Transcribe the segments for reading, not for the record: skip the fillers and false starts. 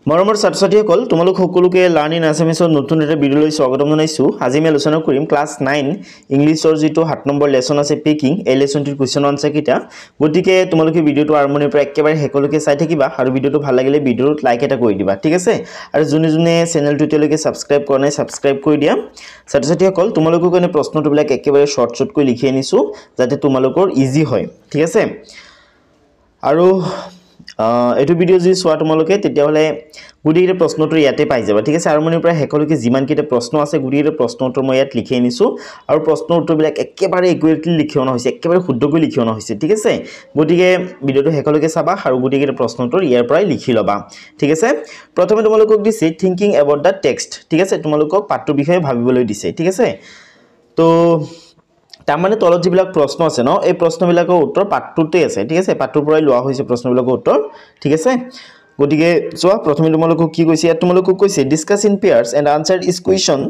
মৰমৰ ছাত্ৰ-ছাত্ৰীসকল তোমালোক সকলোকে লাৰ্ণ ইন আছামিছৰ নতুন এটা ভিডিঅ'লৈ স্বাগতম জনাইছো। আজি আমি আলোচনা কৰিম ক্লাছ 9 ইংলিছৰ যেটো 7 নম্বৰ লেসন আছে পেকিং এই লেসনটিৰ কোৱেশ্চন আনসাৰ কিটা। গতিকে তোমালোকে ভিডিঅ'টো আৰম্ভণিৰ পৰা একেবাৰে শেষলৈকে চাই থাকিবা আৰু ভিডিঅ'টো ভাল লাগিলে ভিডিঅ'ত লাইক এটা কৰি দিবা, ঠিক আছে? আৰু যোনে যোনে চেনেলটো এতিয়ালৈকে সাবস্ক্ৰাইব কৰা নাই সাবস্ক্ৰাইব কৰি দিয়া। ছাত্ৰ-ছাত্ৰীসকল তোমালোকৰ কাৰণে প্ৰশ্নটোবিলাক একেবাৰে শৰ্ট কৈ লিখি আনিছো যাতে তোমালোকৰ ইজি হয়, ঠিক আছে? আৰু এটো ভিডিও যদি সোৱা তোমালোকে তেতিয়া হলে গুডিৰে প্ৰশ্নটো ইয়াতে পাই যাবা, ঠিক আছে? আৰম্ভণিৰ পৰা শেষলৈকে যিমান কিটা প্ৰশ্ন আছে গুডিৰে প্ৰশ্নটো মই ইয়াত লিখি আনিছো আৰু প্ৰশ্ন উত্তৰবিলাক একেবাৰে একুৰেটলি লিখিওনা হৈছে, একেবাৰে শুদ্ধকৈ লিখিওনা হৈছে, ঠিক আছে? গতিকে ভিডিওটো শেষলৈকে চাবা আৰু গুডিৰে প্ৰশ্নটো ইয়াৰ পৰাই লিখি লবা, ঠিক আছে? প্ৰথমে তোমালোকক দিছে থিংকিং এবাউট দা টেক্সট, ঠিক আছে? তোমালোকক পাঠটোৰ বিষয়ে ভাবিবলৈ দিছে, ঠিক আছে? তো তাৰমানে তলত যিবিলাক প্ৰশ্ন আছে ন এই প্ৰশ্নবিলাকৰ উত্তৰ পাঠটোতে আছে, ঠিক আছে? পাঠটোৰ পৰাই লোৱা হৈছে প্ৰশ্নবিলাকৰ উত্তৰ, ঠিক আছে? গতিকে চোৱা প্ৰথমে তোমালোকক কি কৈছে, ইয়াত তোমালোকক কৈছে discuss in pairs and answer is question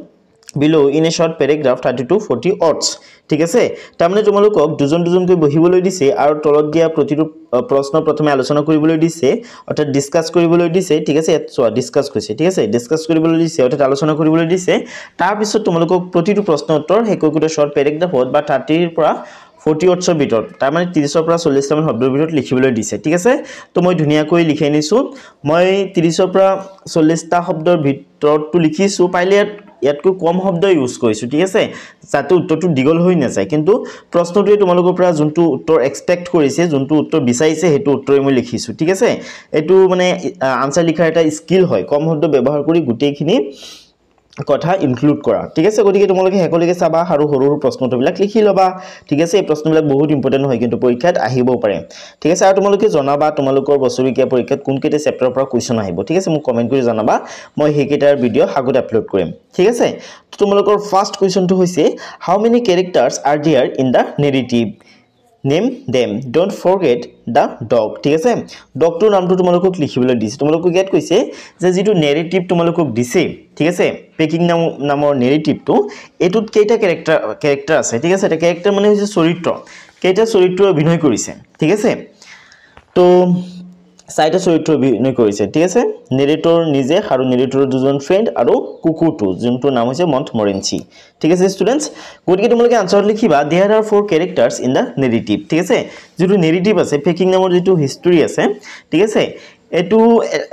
below in a short paragraph 30 to 40 words, ঠিক আছে? তাৰমানে তোমালোকক দুজনকৈ বহিবলৈ দিছে আৰু তলত দিয়া প্ৰতিটো প্ৰশ্ন প্ৰথমে আলোচনা কৰিবলৈ দিছে অৰ্থাৎ ডিসকাস কৰিবলৈ দিছে, ঠিক আছে? ইয়াত চোৱা ডিসকাস কৈছে, ঠিক আছে? ডিসকাস কৰিবলৈ দিছে অৰ্থাৎ আলোচনা কৰিবলৈ দিছে। তাৰ পিছত তোমালোকক প্ৰতিটো প্ৰশ্ন উত্তৰ হেকৈকুটা শৰ্ট প্যাৰাগ্ৰাফত বা 30 ৰ পৰা 40 wordsৰ ভিতৰত তাৰমানে 30 ৰ পৰা 40 টা মান শব্দৰ ভিতৰত লিখিবলৈ দিছে, ঠিক আছে? তো মই ধুনিয়াকৈ লিখি আনিছো, মই 30 ৰ পৰা 40 টা শব্দৰ ভিতৰতটো লিখিছো, পাইলে ইয়াতকৈ কম শব্দ ইউজ কৰিছো, ঠিক আছে? যাতে উত্তৰটো দীঘল হৈ নাযায়, কিন্তু প্ৰশ্নটোৱে তোমালোকৰ পৰা যোনটো উত্তৰ এক্সপেক্ট কৰিছে, যোনটো উত্তৰ বিচাৰিছে হেতু উত্তৰে মই লিখিছো, ঠিক আছে? এটো মানে আনসাৰ লিখাৰ এটা স্কিল হয়, কম শব্দ ব্যৱহাৰ কৰি গুটেইখিনি কথা ইনক্লুড কৰা, ঠিক আছে? গতিকে তোমালোকে হেকলৈকে চাবা আৰু সৰু প্ৰশ্নটোবিলাক লিখি লবা, ঠিক আছে? এই প্ৰশ্নবিলাক বহুত ইম্পৰ্টেন্ট হয় কিন্তু পৰীক্ষাত আহিবও পাৰে, ঠিক আছে? আৰু তোমালোকে জনাবা তোমালোকৰ বছৰীয়া পৰীক্ষাত কোনকেইটা চেপ্টাৰৰ পৰা কোৱেশ্চন আহিব, ঠিক আছে? মোক কমেন্ট কৰি জনাবা, মই হেকেটাৰ ভিডিও আগত আপলোড কৰিম, ঠিক আছে? তো তোমালোকৰ ফাৰ্স্ট কোৱেশ্চনটো হৈছে how many characters are there in the narrative, name them, don't forget the dog, ঠিক আছে? ডগটোৰ নামটো তোমালোকক লিখিবলৈ দিছে। তোমালোকক ইয়াত কৈছে যে যেটো নেৰেটিভ তোমালোকক দিছে, ঠিক আছে? পেকিং নামৰ নেৰেটিভটো এটোত কেইটা ক্যাৰেক্টাৰ আছে, ঠিক আছে? এটা ক্যাৰেক্টাৰ মানে হৈছে চৰিত্ৰ, কেইটা চৰিত্ৰ অভিনয় কৰিছে, ঠিক আছে? তো চাইটা চৰিত্ৰ অভিনয় কৰিছে, ঠিক আছে? নেৰেটৰ নিজে আৰু নেৰেটৰৰ দুজন ফ্ৰেন্ড আৰু কুকুৰটো যোনটো নাম হৈছে মন্টমৰেঞ্চি, ঠিক আছে ষ্টুডেন্টস? গতিকে তোমালোকে আনসাৰত লিখিবা there are 4 characters in the narrative, ঠিক আছে? যেটো নেৰেটিভ আছে পেকিং নামৰ যেটো হিষ্টৰী আছে, ঠিক আছে? এটো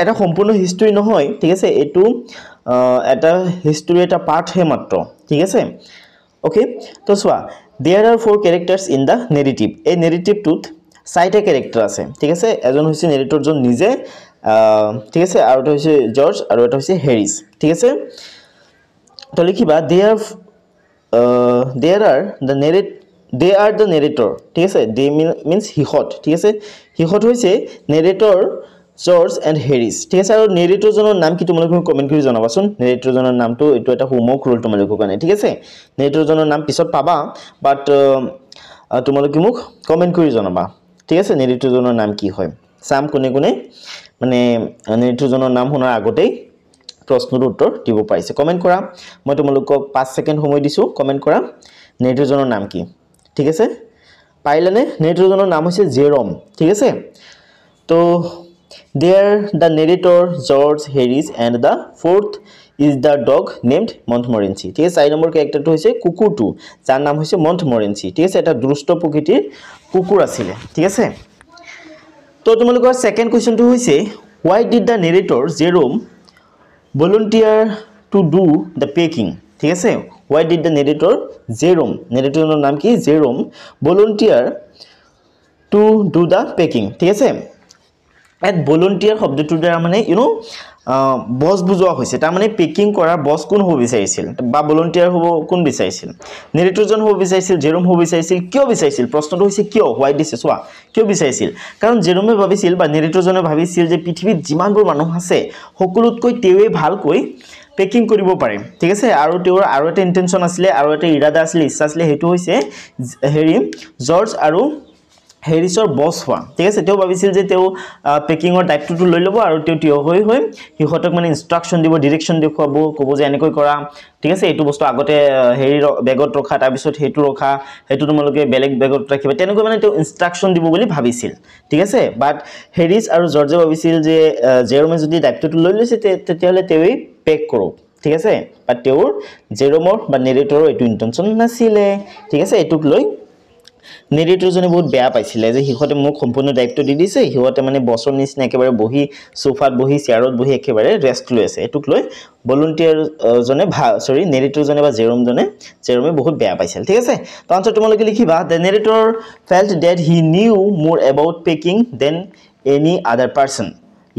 এটা সম্পূৰ্ণ হিষ্টৰী নহয়, ঠিক আছে? এটো এটা হিষ্টৰী এটা পাৰ্ট হে মাত্ৰ, ঠিক আছে? ওকে, তো সোয়া there are 4 characters in the narrative. এই নেৰেটিভটোত 6টা ক্যাৰেক্টাৰ আছে, ঠিক আছে? এজন হৈছে নেৰেটৰজন নিজে, ঠিক আছে? আৰু এটা হৈছে জৰ্জ আৰু এটা হৈছে হেৰিস, ঠিক আছে? তো লিখিবা they are the narrator, ঠিক আছে? they means হিহত, ঠিক আছে? হিহত হৈছে নেৰেটৰ জৰ্জ এন্ড হেৰিস, ঠিক আছে? আৰু নেৰেটৰজনৰ নাম কি তোমালোকে কমেন্ট কৰি জনাবাচোন। নেৰেটৰজনৰ নামটো এটো এটা হোমৱৰ্ক ৰোল তোমালোকৰ কাৰণে, ঠিক আছে? নেৰেটৰজনৰ নাম পিছত পাবা, বাট তোমালোকে মোক কমেন্ট কৰি জনাবা, ঠিক আছে? নেৰেটৰজনৰ নাম কি হয় সাম কোনে মানে নেৰেটৰজনৰ নাম শুনাৰ আগতেই প্ৰশ্নৰ উত্তৰ দিব পাৰিছে। কমেন্ট কৰা, মই তোমালোকক 5 সেকেন্ড সময় দিছো, কমেন্ট কৰা নেৰেটৰজনৰ নাম কি, ঠিক আছে? পাইলানে? নেৰেটৰজনৰ নাম হৈছে জেৰম, ঠিক আছে? তো there the narrator George Harris and the fourth is the dog named Montmorency, ঠিক আছে? 4 নম্বৰ ক্যাৰেক্টাৰটো হৈছে কুকুৰটো যাৰ নাম হৈছে মন্টমৰেঞ্চি, ঠিক আছে? এটা দুষ্ট প্ৰকৃতিৰ কুকুৰ আছিল, ঠিক আছে? তো তোমালোকৰ সেকেন্ড কোৱেশ্চনটো হৈছে why did the narrator Jerome volunteer to do the packing, ঠিক আছে? why did the narrator Jerome, নেৰেটৰৰ নাম কি Jerome, volunteer to do the packing, ঠিক আছে? এট ভলান্টিয়াৰ শব্দটোৰ দ্বাৰা মানে বস বুজোৱা হৈছে, তাৰ মানে পেকিং কৰাৰ বস কোন হ'ব বিচাৰিছিল বা ভলান্টিয়াৰ হ'ব কোন বিচাৰিছিল? নেৰেটৰজন হ'ব বিচাৰিছিল, জেৰম হ'ব বিচাৰিছিল, কিয় বিচাৰিছিল? প্ৰশ্নটো হৈছে কিয়, হোৱাই দিছে চোৱা কিয় বিচাৰিছিল? কাৰণ জেৰমে ভাবিছিল বা নেৰেটৰজনে ভাবিছিল যে পৃথিৱীত যিমানবোৰ মানুহ আছে সকলোতকৈ তেৱে ভালকৈ পেকিং কৰিব পাৰে, ঠিক আছে? আৰু তেওঁৰ আৰু এটা ইন্টেনশন আছিল আৰু এটা ইৰাদা আছিল, ইচ্ছা আছিল, হেতু হৈছে হেৰি জৰ্জ আৰু হেৰিছৰ বছ হোৱা ঠিক আছে তেওঁ ভাবিছিল যে তেওঁ পেকিংৰ দায়িত্বটো লৈ ল'ব আৰু তেওঁ থিয় হৈ হিহঁতক মানে ইনষ্ট্ৰাকচন দিব ডিৰেকচন দেখুৱাব ক'ব যে এনেকৈ কৰা ঠিক আছে এইটো বস্তু আগতে হেৰি বেগত ৰখা তাৰ পিছত হেতু ৰখা হেতু তোমালোকে বেলেগ বেগত ৰাখিবা তেনেকৈ মানে তেওঁ ইনষ্ট্ৰাকচন দিব বুলি ভাবিছিল ঠিক আছে বাট হেৰিছ আৰু জৰ্জে ভাবিছিল যে জেৰমে যদি দায়িত্বটো লৈ লৈছে তেতিয়াহলে তেৱেই পেক কৰক ঠিক আছে বাট তেওঁৰ জেৰমৰ বা নেৰেটৰৰ এইটো ইন্টেনশন নাছিলে ঠিক আছে এটুক লৈ নেৰেটৰ জনে বহুত বেয়া পাইছিলে যে হিহঁতে মোক সম্পূৰ্ণ দায়িত্ব দি দিছে হিহঁতে মানে বছৰ নিচিনা একেবাৰে বহি সোফাত বহি চেয়াৰত বহি একেবাৰে ৰেষ্ট লৈ আছে এটুক লৈ ভলন্টিয়াৰ জনে নেৰেটৰ জনে বা জেৰমে বহুত বেয়া পাইছিল ঠিক আছে তো আনসাৰ তোমালোকে লিখিবা the narrator felt that he knew more about packing than any other person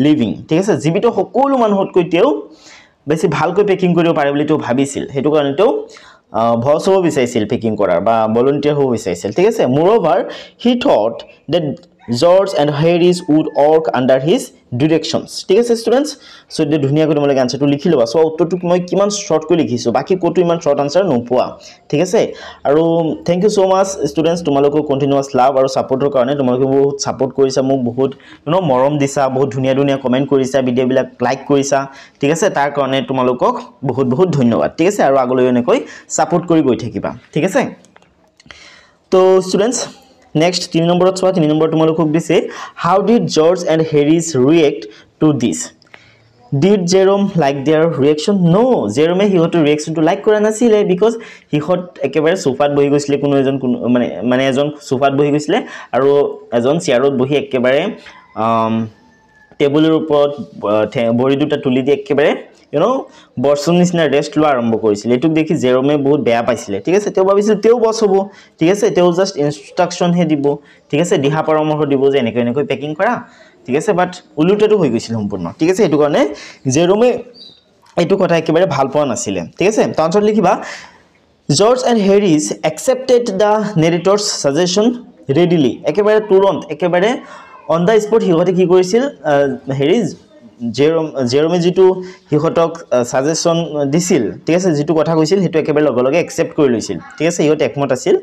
living ঠিক আছে জীৱিত সকলো মানুহতকৈ তেওঁ বেছি ভালকৈ পেকিং কৰিব পাৰে বুলি তেওঁ ভাবিছিল হেতু কাৰণে তেওঁ ভছ হ'ব বিচাৰিছিল পেকিং কৰাৰ বা ভলন্টিয়াৰ হ'ব বিচাৰিছিল ঠিক আছে moreover he thought that George and Harris would work under his directions ঠিক আছে স্টুডেন্টস সো এই ধুনিয়া কৰি তোমালোকে আনসাৰটো লিখি লবা সো উত্তৰটো মই কিমান শৰ্ট কৰি লিখিছো বাকি কোটো ইমান শৰ্ট আনসাৰ নোপোৱা ঠিক আছে আৰু থ্যাংক ইউ সো মাচ স্টুডেন্টস তোমালোকক কন্টিনিউয়াস লাভ আৰু সাপোৰ্টৰ কাৰণে তোমালোকে বহুত সাপোৰ্ট কৰিছা মোক বহুত মৰম দিছা বহুত ধুনিয়া ধুনিয়া কমেন্ট কৰিছা ভিডিও বিলাক লাইক কৰিছা ঠিক আছে তাৰ কাৰণে তোমালোকক বহুত বহুত ধন্যবাদ ঠিক আছে আৰু আগলৈ এনেকৈ সাপোৰ্ট কৰি গৈ থাকিবা ঠিক আছে তো স্টুডেন্টস next 3 নম্বৰত চোৱা 3 নম্বৰ তোমালোকক দিছে how did George and Harris react to this did Jerome like their reaction no Jerome হিহঁতৰ ৰিঅ্যাকশনটো লাইক কৰা নাছিলে because হিহঁত একেবাৰে সোফাত বহি গৈছিলে কোনো এজন মানে এজন সোফাত বহি গৈছিলে আৰু এজন চেয়াৰত বহি একেবাৰে টেবুলৰ ওপৰত বৰি দুটা তুলি দি একেবাৰে বৰ্ষৰ নিচিনা ৰেষ্ট লোৱা আৰম্ভ কৰিছিল এটু দেখি জেৰমে বহুত বেয়া পাইছিলে ঠিক আছে তেওঁ ভাবিছিল তেওঁ বছ হ'ব ঠিক আছে তেওঁ জাস্ট ইনষ্ট্ৰাকচন হে দিব ঠিক আছে দিহা পৰামৰ্শ দিব যে এনেকৈ পেকিং কৰা ঠিক আছে বাট উলুটেটো হৈ গৈছিল সম্পূৰ্ণ ঠিক আছে এটু কাৰণে জেৰমে এটু কথা একেবাৰে ভাল পোৱা নাছিলে ঠিক আছে তো আনসাৰ লিখিবা George and Harris accepted the narrator's suggestion readily একেবাৰে তুৰন্ত একেবাৰে on the spot হিহঁতে কি কৰিছিল হেৰিজ জেৰমে যেটো হিহঁতক সাজেশন দিছিল ঠিক আছে যেটো কথা কৈছিল হেতু একেবাৰে লগে একসেপ্ট কৰি লৈছিল ঠিক আছে হিহঁতে একমত আছিল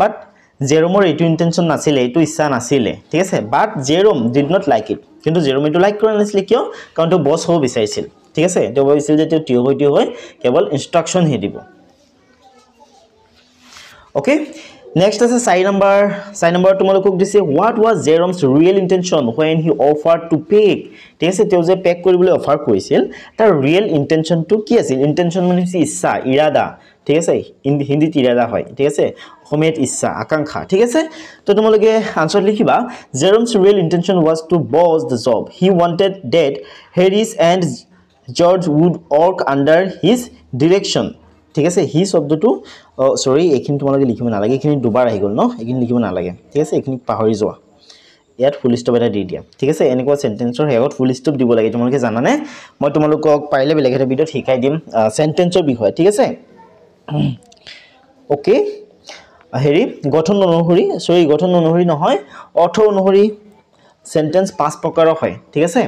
বাট জেৰমৰ এইটো ইন্টেনশন নাছিলে এইটো ইচ্ছা নাছিলে ঠিক আছে but Jerome did not like it কিন্তু জেৰমে এইটো লাইক কৰা নাছিলে কিয় কাৰণ তেওঁ বছ হ'ব বিচাৰিছিল ঠিক আছে তেওঁ ভাবিছিল যে তেওঁ থিয় হৈ কেৱল ইনষ্ট্ৰাকচন হে দিব ওকে next আছে 4 নম্বৰ তোমালোকক দিছে what was Jerome's real intention when he offered to pack ঠিক আছে তেওঁ যে পেক কৰিবলৈ অফাৰ কৰিছিল তাৰ ৰিয়েল ইন্টেনশনটো কি আছিল ইন্টেনশন মানে ইচ্ছা ইৰাদা ঠিক আছে হিন্দীত ইৰাদা হয় ঠিক আছে অসমীয়াত ইচ্ছা আকাংক্ষা ঠিক আছে তো তোমালোকে আনসাৰ লিখিবা Jerome's real intention was to boss the job he wanted that Harris and George would work under his direction ঠিক আছে হি শব্দটো সৰি এখিনি তোমালোকে লিখিব নালাগে এখিনি দুবাৰ আহি গল ন এখিনি লিখিব নালাগে ঠিক আছে এখিনি পাহৰি যোৱা ইয়াত ফুল ষ্টপ এটা দি দিয়া ঠিক আছে এনেকুৱা সেন্টেন্সৰ হেগত ফুল ষ্টপ দিব লাগে তোমালোকে জানানে মই তোমালোকক পাৰিলে বেলেগ এটা ভিডিওত শিকাই দিম সেন্টেন্সৰ বিষয় ঠিক আছে ওকে হেৰি গঠন অনুসৰি নহয় অৰ্থ অনুসৰি সেন্টেন্স 5 প্ৰকাৰৰ হয় ঠিক আছে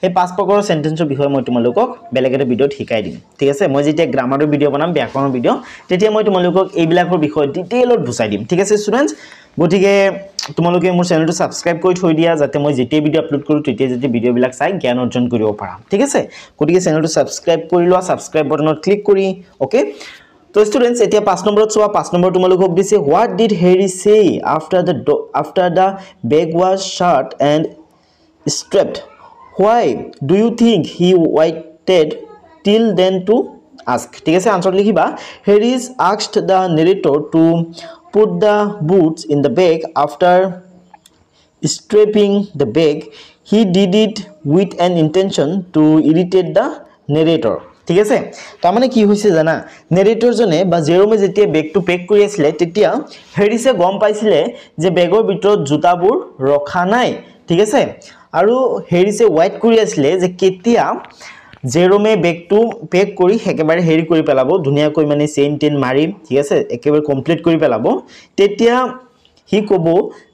এই 5 প্ৰকাৰৰ সেন্টেন্সৰ বিষয় মই তোমালোকক বেলেগ এটা ভিডিওত শিকাই দিম ঠিক আছে মই যেতিয়া গ্ৰামাৰৰ ভিডিও বনাম ব্যাকৰণৰ ভিডিও তেতিয়া মই তোমালোকক এইবিলাকৰ বিষয় ডিটেইলত বুজাই দিম ঠিক আছে স্টুডেন্টস গতিকে তোমালোকে মোৰ চেনেলটো সাবস্ক্ৰাইব কৰি থৈ দিয়া যাতে মই যেতিয়া ভিডিও আপলোড কৰো তেতিয়া যেতিয়া ভিডিও বিলাক চাই জ্ঞান অৰ্জন কৰিব পাৰা ঠিক আছে গতিকে চেনেলটো সাবস্ক্ৰাইব কৰি লোৱা সাবস্ক্ৰাইব বাটনত ক্লিক কৰি ওকে তো স্টুডেন্টস এতিয়া 5 নম্বৰ চোৱা 5 নম্বৰ তোমালোকক দিছে what did Harry say after the bag was shut and strapped why do you think he waited till then to ask ঠিক আছে আনসার লিখিবা Harry asked the narrator to put the boots in the bag after strapping the bag he did it with an intention to irritate the narrator ঠিক আছে তাৰ মানে কি হৈছে জানা নেৰেটৰ জনে বা জেৰমে যেতিয়া বেগটো পেক কৰি আছিল তেতিয়া হেৰিছে গম পাইছিলে যে বেগৰ ভিতৰত জুতাবোৰ ৰখা নাই ঠিক আছে আৰু হেৰিছে ওয়াইট কৰি আছিল যে কেতিয়া জেৰমে বেগটো পেক কৰি একেবাৰে হেৰি কৰি পেলাব ধুনিয়াকৈ মানে চেইন টেন মাৰি ঠিক আছে একেবাৰে কমপ্লিট কৰি পেলাব তেতিয়া হি কব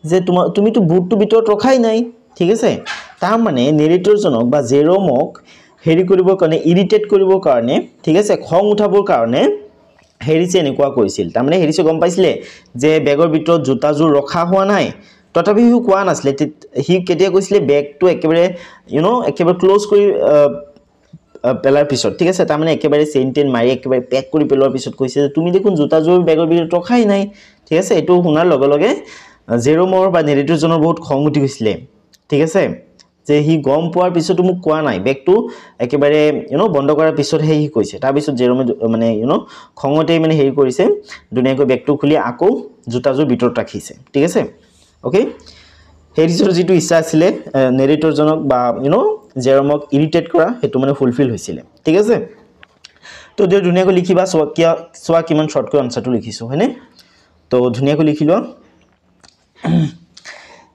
যে তুমিটো বুটটো ভিতৰত ৰখাই নাই ঠিক আছে তাৰ মানে নেৰেটৰ জনক বা জেৰমক হেৰি কৰিবৰ কাৰণে ইৰিটেট কৰিবৰ কাৰণে ঠিক আছে খং উঠাবৰ কাৰণে হেৰিছে এনেকুৱা কৰিছিল তাৰ মানে হেৰিছে গম পাইছিলে যে বেগৰ ভিতৰত জুতাজোৰ ৰখা হোৱা নাই তথাপি হি কোৱা নাছিলে হি কেতিয়া কৈছিলে বেগটো একেবাৰে একেবাৰে ক্লোজ কৰি পেলাৰ পিছত ঠিক আছে তাৰমানে একেবাৰে চেইনটেন মাৰি একেবাৰে পেক কৰি পেলোৱাৰ পিছত কৈছে যে তুমি দেখোন জোতাযোৰ বেগৰ ভিতৰত ৰখাই নাই ঠিক আছে এটো শুনাৰ লগে লগে জেৰমৰ বা নেৰেটৰজনৰ বহুত খং উঠি গৈছিলে ঠিক আছে যে হি গম পোৱাৰ পিছতো মোক কোৱা নাই বেগটো একেবাৰে বন্ধ কৰাৰ পিছতহে হি কৈছে তাৰ পিছত জেৰমে মানে খঙতে মানে হেৰি কৰিছে দুনিয়াকৈ বেগটো খুলি আকৌ জোতাযোৰ ভিতৰত ৰাখিছে ঠিক আছে ওকে হেৰিছৰ যেটো ইচ্ছা আছিল নেৰেটৰজনক বা জেৰমক ইৰিটেট কৰা হেতু মানে ফুলফিল হৈছিল ঠিক আছে তো দেউ দুনিয়াকৈ লিখিবা সোৱা কিমান শৰ্টকৈ আনসাৰটো লিখিছো হয়নে তো দুনিয়াকৈ লিখিলো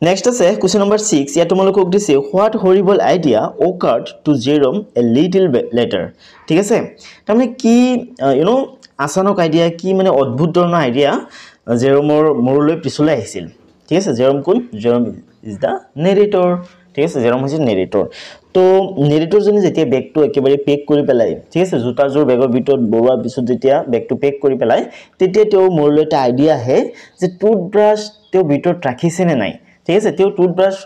Next is question number 6. Here tomorrow cook this. What horrible idea occurred to Jerome a little bit later? ठीक है से? तमने की आसानक idea की मने अद्भुत धৰণৰ idea Jerome मोरলৈ পিছলৈ আহিছিল ঠিক আছে Jerome কোন Jerome is the narrator ঠিক আছে Jerome হৈছে narrator তো narrator জনে যেতিয়া বেগটো একেবাৰে পেক কৰি পেলাই ঠিক আছে জোতাজোৰ বেগৰ ভিতৰত বৰুৱাৰ পিছত যেতিয়া বেগটো পেক কৰি পেলাই তেতিয়া তেওঁ মোৰলৈ এটা আইডিয়া আহে যে টুথব্ৰাছ তেওঁ ভিতৰত ৰাখিছে নে নাই ঠিক আছে তেওঁ টুথব্ৰাছ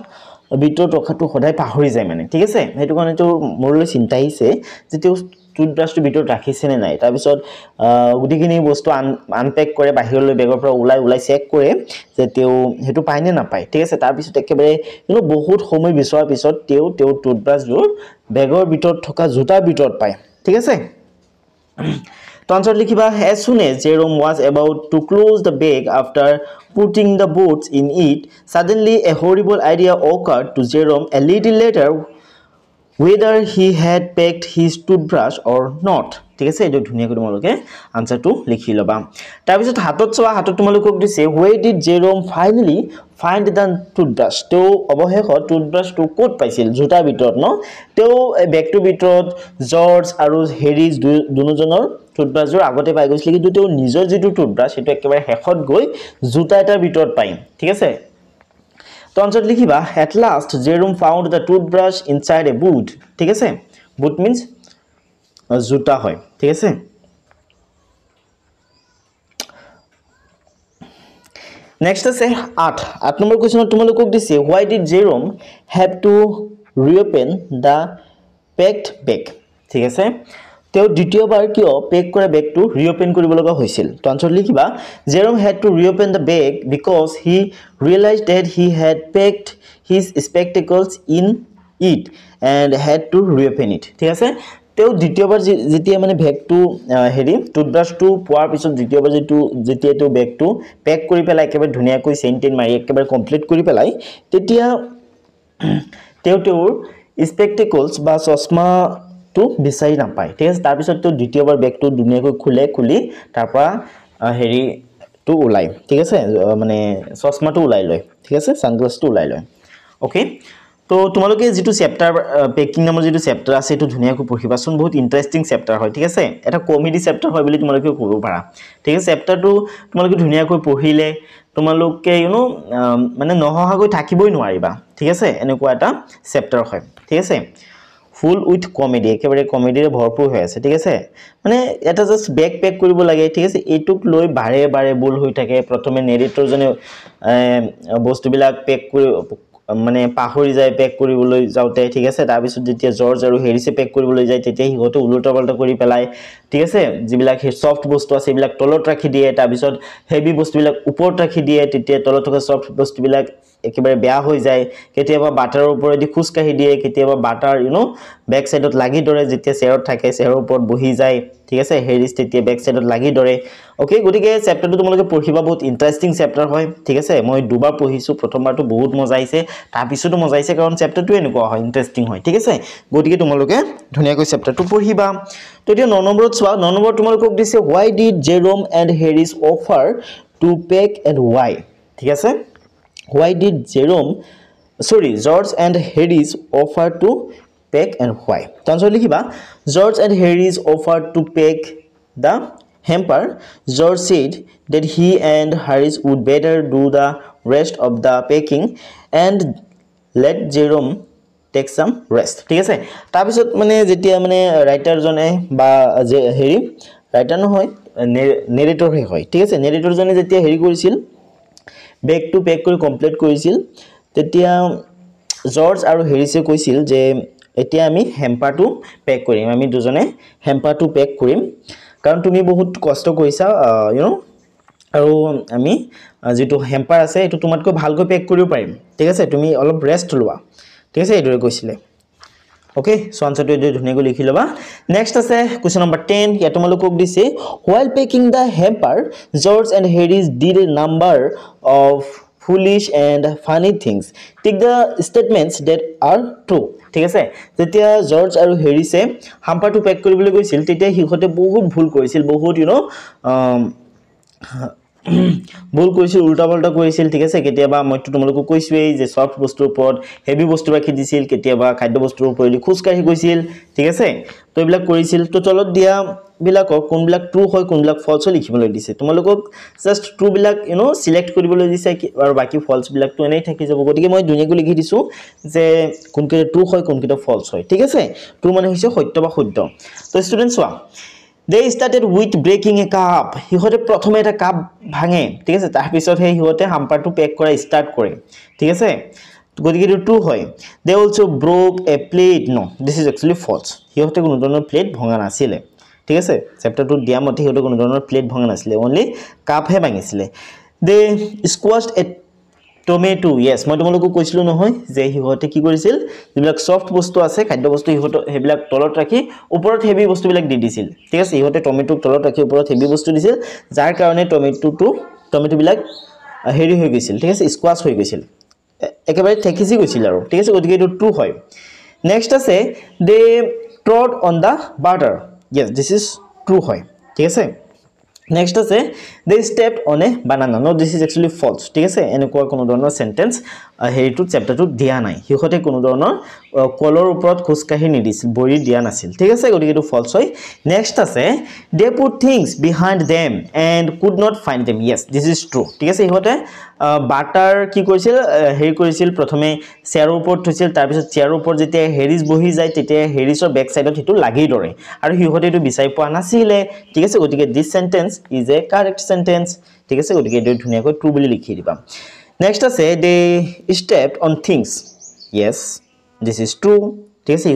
ভিতৰত ৰখাটো সদায় পাহৰি যায় মানে ঠিক আছে হেতু কাৰণে তেওঁ মোৰলৈ চিন্তা আহিছে যে তেওঁ টুথব্ৰাছটো ভিতৰত ৰাখিছে নে নাই তাৰ পিছত গুটিখিনি বস্তু আনপেক কৰে বাহিৰলৈ বেগৰ পৰা ওলাই চেক কৰে যে তেওঁ হেতু পায় নে নাপায় ঠিক আছে তাৰ পিছত একেবাৰে বহুত সময় বিচৰাৰ পিছত তেওঁ টুথব্ৰাছবোৰ বেগৰ ভিতৰত থকা জোতাৰ ভিতৰত পায় ঠিক আছে তো আনসার লিখিবা as soon as Jerome was about to close the bag after putting the boots in it suddenly a horrible idea occurred to Jerome a little later whether he had packed his toothbrush or not ঠিক আছে এটো ধুনিয়া কৰি তোমালোকে আনসাৰটো লিখি লবা তাৰ পিছত হাতত চোৱা হাতত তোমালোকক দিছে where did Jerome finally find the toothbrush তো অবশেষত টুথব্ৰাছটো ক'ত পাইছিল জোতাৰ ভিতৰত ন তো বেগটোৰ ভিতৰত জৰ্জ আৰু হেৰিজ দুজনৰ টুথব্ৰাছৰ আগতে পাই গৈছিল কিন্তু তেওঁ নিজৰ যেটো টুথব্ৰাছ এটো একেবাৰে হেখত গৈ জোতা এটাৰ ভিতৰত পাই ঠিক আছে তো আনসার লিখিবা at last Jerome found the toothbrush inside a boot ঠিক আছে boot means জোতা হয় ঠিক আছে next আছে 8 নম্বৰ কোৱেশ্চনত তোমালোকক দিছে why did Jerome have to reopen the packed bag ঠিক আছে তেওঁ দ্বিতীয়বাৰ কিয় পেক কৰা বেগটো ৰিওপেন কৰিব লগা হৈছিল তো আনসার লিখিবা Jerome had to reopen the bag because he realized that he had packed his spectacles in it and had to reopen it ঠিক আছে তেওঁ দ্বিতীয়বাৰ যেতিয়া মানে বেগটো হেৰি টুথব্ৰাছটো পোৱাৰ পিছত দ্বিতীয়বাৰ যেতিয়া তেওঁ বেগটো পেক কৰি পেলাই একেবাৰে ধুনিয়াকৈ চেইনটেন মাৰি একেবাৰে কমপ্লিট কৰি পেলাই তেতিয়া তেওঁৰ স্পেক্টেকলছ বা চশমা তো বিচাৰি নাপায় ঠিক আছে তাৰ পিছত তো দ্বিতীয়বাৰ বেগটো ধুনিয়াকৈ খুলি তাৰ পৰা হেৰি তো ওলাই ঠিক আছে মানে চশমাটো ওলাই লয় ঠিক আছে সানগ্লাসটো ওলাই লয় ওকে তো তোমালোকে যেটো চেপ্টাৰ পেকিং নামৰ যেটো চেপ্টাৰ আছে এটো ধুনিয়াকৈ পঢ়িবাচোন বহুত ইন্টাৰেষ্টিং চেপ্টাৰ হয় ঠিক আছে এটা কমেডি চেপ্টাৰ হয় বুলি তোমালোকে ক'ব পাৰা ঠিক আছে চেপ্টাৰটো তোমালোকে ধুনিয়াকৈ পঢ়িলে তোমালোকে মানে নহহাকৈ থাকিবই নোৱাৰিবা ঠিক আছে এনেকুৱা এটা চেপ্টাৰ হয় ঠিক আছে ফুল উইথ কমেডি একেবাৰে কমেডিৰে ভৰপুৰ হৈ আছে ঠিক আছে মানে এটা জাস্ট বেক পেক কৰিব লাগে ঠিক আছে এটুক লৈ বাৰে বাৰে বুল হৈ থাকে প্ৰথমে নেৰেটৰ জনে বস্তুবিলাক পেক কৰি মানে পাহৰি যায় পেক কৰিবলৈ যাওতে ঠিক আছে তাৰ পিছত যেতিয়া জৰ্জ আৰু হেৰিছে পেক কৰিবলৈ যায় তেতিয়া হিগতে উলটা পাল্টা কৰি পেলাই ঠিক আছে যিবিলাক সফট বস্তু আছে এইবিলাক তলত ৰাখি দিয়ে তাৰ পিছত হেভি বস্তুবিলাক ওপৰত ৰাখি দিয়ে তেতিয়া তলত থকা সফট বস্তুবিলাক একেবাৰে বেয়া হৈ যায় কেতিয়াবা বাটাৰৰ ওপৰেদি খুস কাহি দিয়ে কেতিয়াবা বাটাৰ বেক সাইডত লাগি ধৰে যেতিয়া চেয়াৰত থাকে চেয়াৰৰ ওপৰত বহি যায় ঠিক আছে হেৰিছ তেতিয়া বেক সাইডত লাগি ধৰে ওকে গটিকে চেপ্টাৰটো তোমালোকে পঢ়িবা বহুত ইন্টাৰেষ্টিং চেপ্টাৰ হয় ঠিক আছে মই দুবাৰ পঢ়িছো প্ৰথমবাৰটো বহুত মজা আহিছে তাৰ পিছতো মজা আহিছে কাৰণ চেপ্টাৰটো এনেকুৱা হয় ইন্টাৰেষ্টিং হয় ঠিক আছে গটিকে তোমালোকে ধুনিয়াকৈ চেপ্টাৰটো পঢ়িবা তো এতিয়া 9 নম্বৰত চোৱা 9 নম্বৰ তোমালোকক দিছে why did Jerome and Harris offer to pack and why ঠিক আছে why did George and Harris offer to pack and why answer likhiba George and Harris offered to pack the hamper George said that he and Harris would better do the rest of the packing and let Jerome take some rest ঠিক আছে তাৰ পিছত মানে যেতিয়া মানে writer জনে বা যে হেৰি ৰাইটাৰ নহয় নেৰেটৰ হয় ঠিক আছে নেৰেটৰ জনে যেতিয়া হেৰি কৰিছিল বেগটো পেক কৰি কমপ্লিট কৰিছিল তেতিয়া জৰ্জ আৰু হেৰিছে কৈছিল যে এতিয়া আমি হেম্পাৰটো পেক কৰিম আমি দুজনে হেম্পাৰটো পেক কৰিম কাৰণ তুমি বহুত কষ্ট কৰিছা ইউ নো আৰু আমি যেটো হেম্পাৰ আছে এটো তোমাতকৈ ভালকৈ পেক কৰিব পাৰিম ঠিক আছে তুমি অলপ ৰেষ্ট লোৱা ঠিক আছে এদৰে কৈছিলে Okay, so answer to it dhuniyako likhi loba. Next ase question number 10. Ya tumalokok dise while packing the hamper, George and Harry did a number of foolish and funny things. Take the statements that are true. ঠিক আছে যেতিয়া George আৰু হেৰিছে হাম্পাৰটো pack কৰিবলৈ গৈছিল তেতিয়া হিহঁতে বহুত ভুল কৰিছিল বহুত ইউ নো ভুল কৰিছিল উল্টা পাল্টা কৰিছিল ঠিক আছে কেতিয়াবা মইটো তোমালোকক কৈছোই যে সফট বস্তুৰ ওপৰত হেভি বস্তু ৰাখি দিছিল কেতিয়াবা খাদ্য বস্তুৰ ওপৰত খুচকাহি গৈছিল ঠিক আছে তো এইবিলাক কৰিছিল তো তলত দিয়া বিলাকক কোনবিলাক ট্ৰু হয় কোনবিলাক ফলছ লিখিবলৈ দিছে তোমালোকক জাস্ট ট্ৰু বিলাক ইউ নো সিলেক্ট কৰিবলৈ দিছে আৰু বাকি ফলছ বিলাক তো এনেই থাকি যাব গতিকে মই দুনিয়াকৈ লিখি দিছো যে কোনকেইটা ট্ৰু হয় কোনকেইটা ফলছ হয় ঠিক আছে ট্ৰু মানে হৈছে সত্য বা শুদ্ধ তো স্টুডেন্টস চোৱা They started with breaking a cup. হিহঁতে প্ৰথমে এটা কাপ ভাঙে ঠিক আছে তাৰ পিছত হে হিহঁতে হাম্পাৰটো পেক কৰা স্টাৰ্ট কৰে ঠিক আছে গতিকে এটো ট্ৰু হয় They also broke a plate. No, this is actually false. হিহঁতে কোনো ধৰণৰ প্লেট ভঙা নাছিলে ঠিক আছে চেপ্টাৰটো দিয়া মতে হিহঁতে কোনো ধৰণৰ প্লেট ভঙা নাছিলে only কাপ হে ভাঙিছিলে They squashed a tomato. Yes, মই তোমালোকক কৈছিলো নহয় যে হিহঁতে কি কৰিছিল যিবিলাক সফট বস্তু আছে খাদ্য বস্তু হিহঁতে হেবিলাক তলত ৰাখি ওপৰত হেভি বস্তু বিলাক দি দিছিল ঠিক আছে হিহঁতে টমেটো তলত ৰাখি ওপৰত হেভি বস্তু দিছিল যাৰ কাৰণে টমেটো বিলাক হেৰি হৈ গৈছিল ঠিক আছে স্কোৱাশ হৈ গৈছিল একেবাৰে ঠেকিছি গৈছিল আৰু ঠিক আছে গতিকে এটো ট্ৰু হয় নেক্সট আছে দে trod on the butter. Yes, this is true হয় ঠিক আছে Next আছে they stepped on a banana. No, this is actually false. ঠিক আছে এনেকুৱা কোনো ধৰণৰ সেন্টেন্স হেৰিটো চ্যাপ্টাৰটো দিয়া নাই হিহঁতে কোনো ধৰণৰ কলৰ ওপৰত খুচকাহি নিদিছিল বৰি দিয়া নাছিল ঠিক আছে গতিকে এটো false হয় next আছে they put things behind them and could not find them. Yes, this is true. ঠিক আছে হিহঁতে বাটাৰ কি কৰিছিল হেৰি কৰিছিল প্ৰথমে চেয়াৰৰ ওপৰত থৈছিল তাৰ পিছত চেয়াৰৰ ওপৰত যেতিয়া হেৰিজ বহি যায় তেতিয়া হেৰিছৰ বেক সাইডত হিটো লাগি ধৰে আৰু হিহঁতে এটো বিচাৰি পোৱা নাছিলে ঠিক আছে গতিকে this sentence is a correct sentence ঠিক আছে গতিকে এটো ধুনিয়াকৈ ট্ৰু বুলি লিখি দিবা next আছে they stepped on things. Yes, this is true. ঠিক আছে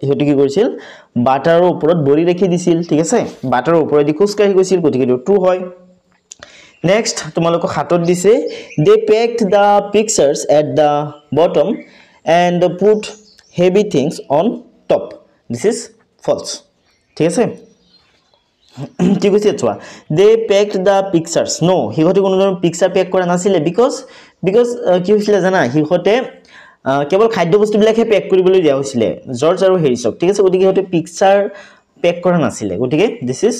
হিহঁতে কি কৰিছিল বাটাৰৰ ওপৰত বৰি ৰাখি দিছিল ঠিক আছে বাটাৰৰ ওপৰত দি খুচকাহি গৈছিল গতিকে এটো ট্ৰু হয় Next, তোমালোকক হাতত দিছে they packed the pictures at the bottom and put heavy things on top. This is false. ঠিক আছে কি কৈছে চোৱা they packed the pictures. No, হিহঁতে কোনো ধৰণৰ পিকচাৰ পেক কৰা নাছিলে because কি হৈছিল জানা হিহঁতে কেৱল খাদ্য বস্তু বিলাকহে পেক কৰিবলৈ দিয়া হৈছিল জৰ্জ আৰু হেৰিছক ঠিক আছে গতিকে হিহঁতে পিকচাৰ পেক কৰা নাছিলে গতিকে this is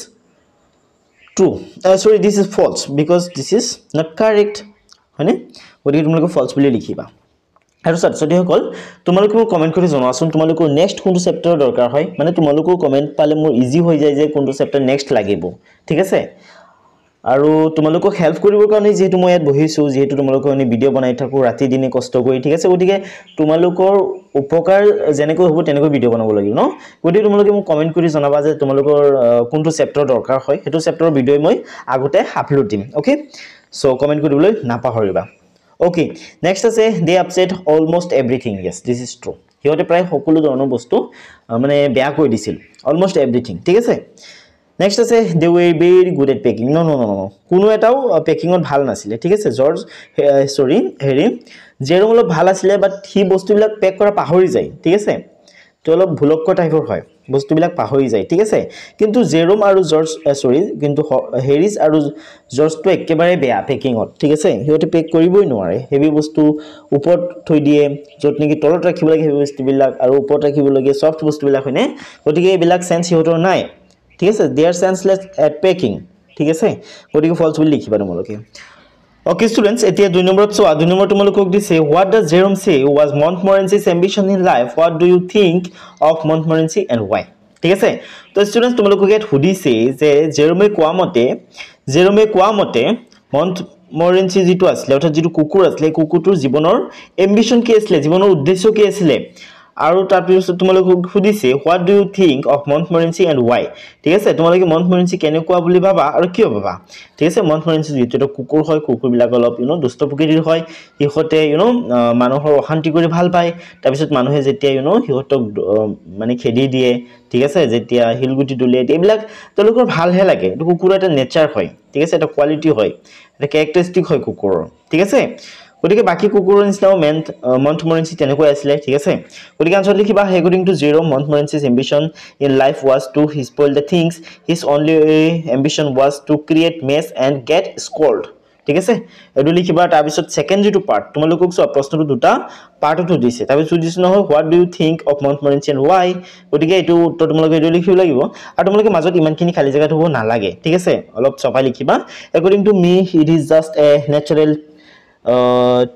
True. Sorry, this is false because this is not correct. হয়নে গতিকে তোমালোকে false বুলি লিখিবা আৰু ছাত্ৰী সকল তোমালোকে মোক কমেন্ট কৰি জনাওচোন তোমালোকৰ নেক্সট কোনটো চেপ্টাৰ দৰকাৰ হয় মানে তোমালোকৰ কমেন্ট পালে মোৰ ইজি হৈ যায় যে কোনটো চেপ্টাৰ নেক্সট লাগিব ঠিক আছে আৰু তোমালোকক হেল্প কৰিবৰ কাৰণে যেহেতু মই ইয়াত বহিছো যেহেতু তোমালোকৰ আমি ভিডিও বনাই থাকো ৰাতি দিনে কষ্ট কৰি ঠিক আছে গতিকে তোমালোকৰ উপকাৰ জেনেকৈ হ'ব তেনেকৈ ভিডিও বনাব লাগিব ন গতিকে তোমালোকে মোক কমেন্ট কৰি জনাবা যে তোমালোকৰ কোনটো চেপ্টাৰ দৰকাৰ হয় হেতু চেপ্টাৰৰ ভিডিও মই আগতে আপলোড দিম ওকে সো কমেন্ট কৰিবলৈ নাপাহৰিবা ওকে নেক্সট আছে they upset almost everything. Yes, this is true. হিহঁতে প্ৰায় সকলো ধৰণৰ বস্তু মানে বেয়া কৰি দিছিল almost everything ঠিক আছে Next আছে they were very good at packing. No. কোনো এটাও পেকিংত ভাল নাছিলে ঠিক আছে জৰ্জ সৰি হেৰি জেৰম অলপ ভাল আছিলে বাট হি বস্তুবিলাক পেক কৰা পাহৰি যায় ঠিক আছে তো অলপ ভুলক্ক টাইপৰ হয় বস্তুবিলাক পাহৰি যায় ঠিক আছে কিন্তু জেৰম আৰু জৰ্জ সৰি কিন্তু হেৰিজ আৰু জৰ্জটো একেবাৰে বেয়া পেকিংত ঠিক আছে হিহঁতে পেক কৰিবই নোৱাৰে হেভি বস্তু ওপৰত থৈ দিয়ে যত নেকি তলত ৰাখিব লাগে হেভি বস্তুবিলাক আৰু ওপৰত ৰাখিব লাগে সফট বস্তুবিলাক হয়নে গতিকে এইবিলাক সেন্স হিহঁতৰ নাই ঠিক আছে they are senseless at packing ঠিক আছে গতিকে false বুলি লিখিবা তোমালোকে Okay students এতিয়া 2 নম্বৰত চোৱা 2 নম্বৰ তোমালোকক দিছে what does Jerome say was Montmorency's ambition in life what do you think of Montmorency and why ঠিক আছে তো students তোমালোকক ইয়াত সুধিছে যে জেৰমে কোৱা মতে Montmorency যেটো আছিল অৰ্থাৎ যেটো কুকুৰ আছিল কুকুৰটোৰ জীৱনৰ এম্বিশন কি আছিল জীৱনৰ উদ্দেশ্য কি আছিল আৰু তাৰপিছত তোমালোক সুধিছে what do you think of Montmorency and why ঠিক আছে তোমালোকে মণ্টমৰেঞ্চি কেনেকুৱা বুলি ভাবা আৰু কিয় ভাবা ঠিক আছে মণ্টমৰেঞ্চি যিটো কুকুৰ হয় কুকুৰবিলাক অলপ দুষ্ট প্ৰকৃতিৰ হয় সিহঁতে মানুহৰ অশান্তি কৰি ভাল পায় তাৰপিছত মানুহে যেতিয়া সিহঁতক মানে খেদি দিয়ে ঠিক আছে যেতিয়া হিলগুটি দলিয়াই দিয়ে এইবিলাক তেওঁলোকৰ ভালহে লাগে এইটো কুকুৰৰ এটা নেচাৰ হয় ঠিক আছে এটা কোৱালিটি হয় এটা কেৰেক্টাৰিষ্টিক হয় কুকুৰৰ ঠিক আছে গতিকে বাকি কুকুৰৰ নিচিনাও মণ্টমৰেঞ্চি তেনেকৈ আছিলে ঠিক আছে গতিকে আনসাৰ লিখিবা according to Zero Montmorency's ambition in life was to spoil the things his only ambition was to create mess and get scolded ঠিক আছে এটো লিখিবা তাৰ পিছত সেকেন্ড যেটো পাৰ্ট তোমালোকক সব প্ৰশ্নটো দুটা পাৰ্টত দিছে তাৰ পিছত দিছে নহয় what do you think of Montmorency and why গতিকে এটো উত্তৰ তোমালোকে এটো লিখিব লাগিব আৰু তোমালোকে মাজত ইমানখিনি খালি জায়গা থব নালাগে ঠিক আছে অলপ চপাই লিখিবা according to me it is just a natural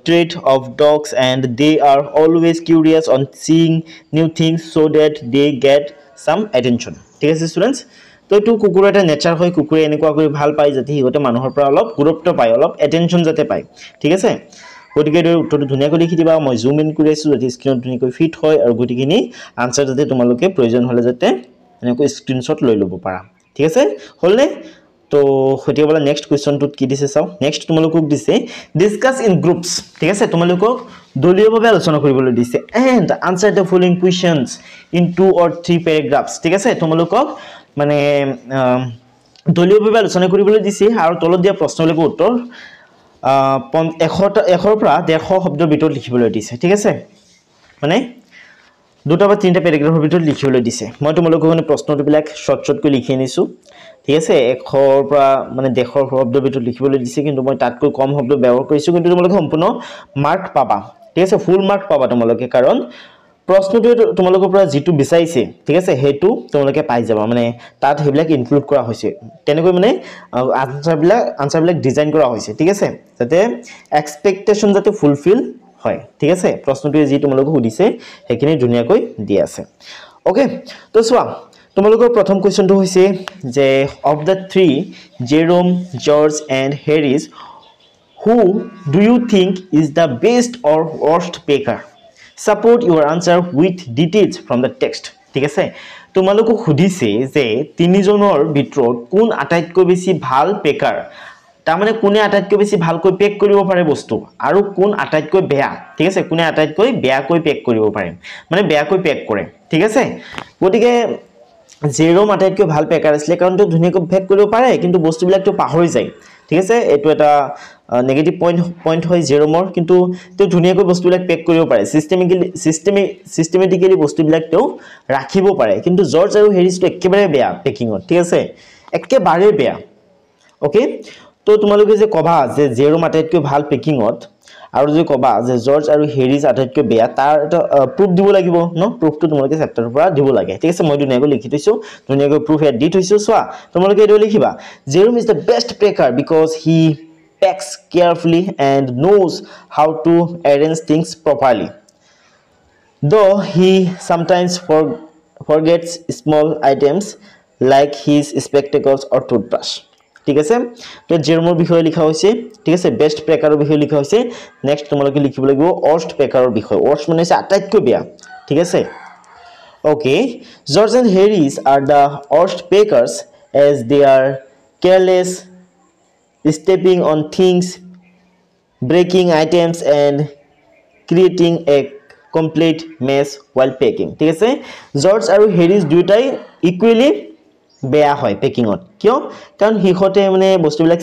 trait of dogs and they are always curious on seeing new things so that they get some attention ঠিক আছে স্টুডেন্টস তো এটো কুকুৰৰ এটা নেচাৰ হয় কুকুৰে এনেকুৱা কৰি ভাল পায় যাতে হিগতে মানুহৰ পৰা অলপ গুৰুত্ব পায় অলপ এটেনশন যাতে পায় ঠিক আছে গতিকে এটো উত্তৰটো ধুনীয়াকৈ লিখি দিবা মই জুম ইন কৰি আছো যাতে স্ক্ৰিনত ধুনীয়াকৈ ফিট হয় আৰু গতিকেনি আনসাৰ যাতে তোমালোকে প্ৰয়োজন হলে যাতে এনেকৈ স্ক্ৰিনশ্বট লৈ লব পাৰা ঠিক আছে হলনে তো হতিয়া বলা নেক্সট কোৱেশ্চনটোত কি দিছে চাও নেক্সট তোমালোকক দিছে ডিসকাস ইন গ্ৰুপস ঠিক আছে তোমালোকক দলীয়ভাৱে আলোচনা কৰিবলৈ দিছে and answer the following questions in 2 or 3 paragraphs ঠিক আছে তোমালোকক মানে দলীয়ভাৱে আলোচনা কৰিবলৈ দিছে আৰু তলত দিয়া প্ৰশ্নলৈকে উত্তৰ 100 পৰা 150 শব্দৰ ভিতৰত লিখিবলৈ দিছে ঠিক আছে মানে দুটা বা তিনটা প্যাৰাগ্ৰাফৰ ভিতৰত লিখিবলৈ দিছে মই তোমালোকক মানে প্ৰশ্নবিলাক শৰ্ট লিখি আনিছো ঠিক আছে 100 পৰা মানে 150 শব্দৰ ভিতৰত লিখিবলৈ দিছে কিন্তু মই তাতকৈ কম শব্দ ব্যৱহাৰ কৰিছো কিন্তু তোমালোকে সম্পূৰ্ণ মাৰ্ক পাবা ঠিক আছে ফুল মাৰ্ক পাবা তোমালোকে কাৰণ প্ৰশ্নটো তোমালোকৰ পৰা যেটো বিচাৰিছে ঠিক আছে হেতু তোমালোকে পাই যাবা মানে তাত হেবিলাক ইনক্লুড কৰা হৈছে তেনেকৈ মানে আনসাৰবিলাক ডিজাইন কৰা হৈছে ঠিক আছে যাতে এক্সপেক্টেশন যাতে ফুলফিল হয় ঠিক আছে প্ৰশ্নটো যি তোমালোকক সুধিছে হেখিনি ধুনীয়াকৈ দি আছে ওকে তো সোৱা তোমালোকৰ প্ৰথম কোৱেশ্চনটো হৈছে যে of the 3 Jerome George and Harris who do you think is the best or worst baker support your answer with details from the text ঠিক আছে তোমালোকক সুধিছে যে তিনিজনৰ ভিতৰত কোন আটাইতকৈ বেছি ভাল বেকাৰ তাৰ মানে কোনে আটাইতকৈ বেছি ভালকৈ পেক কৰিব পাৰে বস্তু আৰু কোন আটাইতকৈ বেয়া ঠিক আছে কোনে আটাইতকৈ বেয়াকৈ পেক কৰিব পাৰে মানে বেয়াকৈ পেক কৰে ঠিক আছে গতিকে জেৰোম আটাইতকৈ ভাল পেকাৰ আছিল কাৰণ তো ধুনীয়াকৈ পেক কৰিব পাৰে কিন্তু বস্তুবিলাকটো পাহৰি যায় ঠিক আছে এটো এটা নেগেটিভ পইণ্ট হয় জেৰোমৰ কিন্তু তো ধুনীয়াকৈ বস্তুবিলাক পেক কৰিব পাৰে সিস্টেমেটিক্যালি বস্তুবিলাক তো ৰাখিব পাৰে কিন্তু জৰ্জ আৰু হেৰিসটো একেবাৰে বেয়া পেকিংত ঠিক আছে একেবাৰে বেয়া ওকে তো তোমালোকে যে কবা যে জেৰোম আটাইতকৈ ভাল পেকিংত আৰু যে কবা যে জৰ্জ আৰু হেৰিস আটাইতকৈ বেয়া তাৰ এটা প্ৰুফ দিব লাগিব ন প্ৰুফটো তোমালোকে চেপ্টাৰৰ পৰা দিব লাগে ঠিক আছে মই ধুনীয়াকৈ লিখি থৈছো ধুনীয়াকৈ প্ৰুফ ইয়াত দি থৈছো সোৱা তোমালোকে এটো লিখিবা Jerome is the best packer because he packs carefully and knows how to arrange things properly though he sometimes forgets small items like his spectacles or toothbrush ঠিক আছে তো জেৰোমৰ বিষয়ে লিখা হৈছে ঠিক আছে বেষ্ট পেকাৰৰ বিষয়ে লিখা হৈছে নেক্সট তোমালোকে লিখিব লাগিব worst পেকাৰৰ বিষয়ে worst মানে আছে আটাইতকৈ বেয়া ঠিক আছে okay George and Harris are the worst bakers as they are careless stepping on things breaking items and creating a complete mess while packing ঠিক আছে জৰ্জ আৰু হেৰিস দুটাই ইকুৱেলি বেয়া হয় পেকিংত কিয় কাৰণ হিহতে মানে বস্তুবিলাক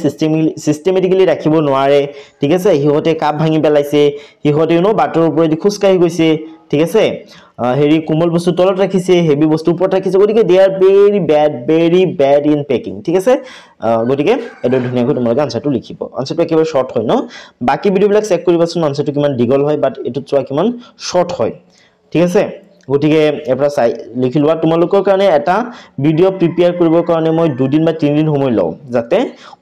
সিস্টেমেটিক্যালি ৰাখিব নোৱাৰে ঠিক আছে হিহতে কাপ ভাঙি পেলাইছে হিহতে বাটৰ ওপৰেদি খুসকাই গৈছে ঠিক আছে হেৰি কোমল বস্তু তলত ৰাখিছে হেভি বস্তু ওপৰত ৰাখিছে গতিকে দে R very bad in packing ঠিক আছে গতিকে এটো ধুনীয়াকৈ তোমালোকে আনসাৰটো লিখিব আনসাৰটো একেবাৰে শৰ্ট হয় ন বাকি ভিডিওবিলাক চেক কৰিবাচোন আনসাৰটো কিমান দীঘল হয় বাট এটো চোৱা কিমান শৰ্ট হয় ঠিক আছে গতিকে এপৰা চাই লিখি লোৱা তোমালোকৰ কাৰণে এটা ভিডিও প্ৰিপেয়াৰ কৰিবৰ কাৰণে মই 2 দিন বা 3 দিন সময় লওঁ যাতে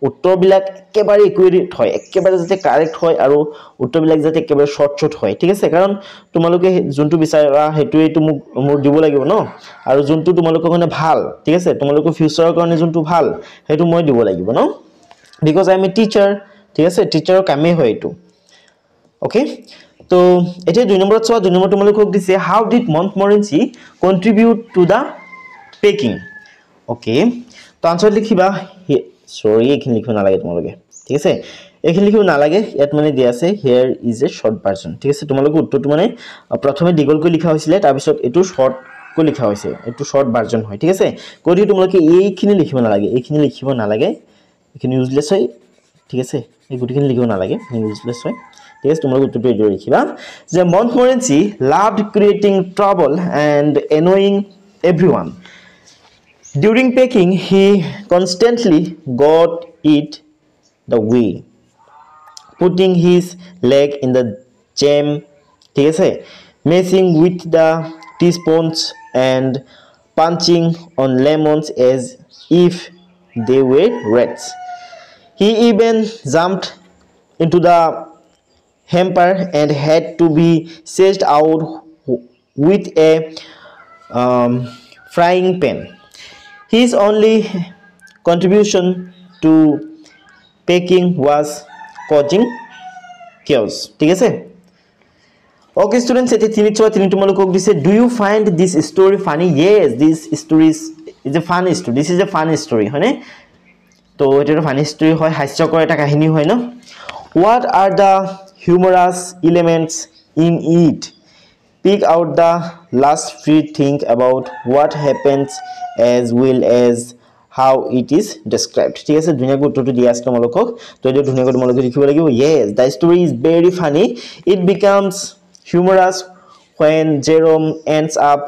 উত্তৰবিলাক একেবাৰে ইকুৱেট হয় একেবাৰে যাতে কাৰেক্ট হয় আৰু উত্তৰবিলাক যাতে একেবাৰে শৰ্ট হয় ঠিক আছে কাৰণ তোমালোকে যোনটো বিচাৰা হেতুইটো মোক দিব লাগিব ন আৰু যোনটো তোমালোকৰ কাৰণে ভাল ঠিক আছে তোমালোকৰ ফিউচাৰৰ কাৰণে যোনটো ভাল হেতু মই দিব লাগিব ন because I am a teacher ঠিক আছে টিচাৰৰ কামে হয় এটো ওকে তো এতিয়া 2 নম্বৰত চোৱা 2 নম্বৰ তোমালোকক দিছে how did Montmorency contribute to the packing okay তো আনসার লিখিবা সরি এখানে লিখিব নালাগে তোমালোকে ঠিক আছে এখানে লিখিব নালাগে ইয়াত মানে দিয়া আছে here is a short version ঠিক আছে তোমালোকে উত্তৰটো মানে প্ৰথমে দীঘল কৈ লিখা হৈছিল তাৰ পিছত এটো শর্ট কৈ লিখা হৈছে এটো শর্ট ভার্সন হয় ঠিক আছে গতি তোমালোকে এইখিনি লিখিব নালাগে এইখিনি লিখিব নালাগে এইখিনি ইউজলেস হয় ঠিক আছে এই গুটিখিনি লিখিব নালাগে ইউজলেস হয় ঠিক আছে তোমালোকে উত্তৰটো এটো লিখিবা যে Montmorency loved creating trouble and annoying everyone During packing, he constantly got it the way, putting his leg in the jam, messing with the teaspoons and punching on lemons as if they were rats. He even jumped into the hamper and had to be chased out with a frying pan. His only contribution to packing was causing chaos. ঠিক আছে Okay students এতে তিনি তোমালোকক দিছে Do you find this story funny? Yes, this story is a fun story. This is a fun story হয়নে তো এটা funny story হয় হাস্যকৰ এটা কাহিনী হয় ন What are the humorous elements in it? Pick out the last free thing about what happens as well as how it is described ঠিক আছে দুনিয়াকৈ উত্তৰটো দিয়া আছে তোমালোকক তো এই দুনিয়াকৈ তোমালোকে লিখিব লাগিব yes the story is very funny it becomes humorous when Jerome ends up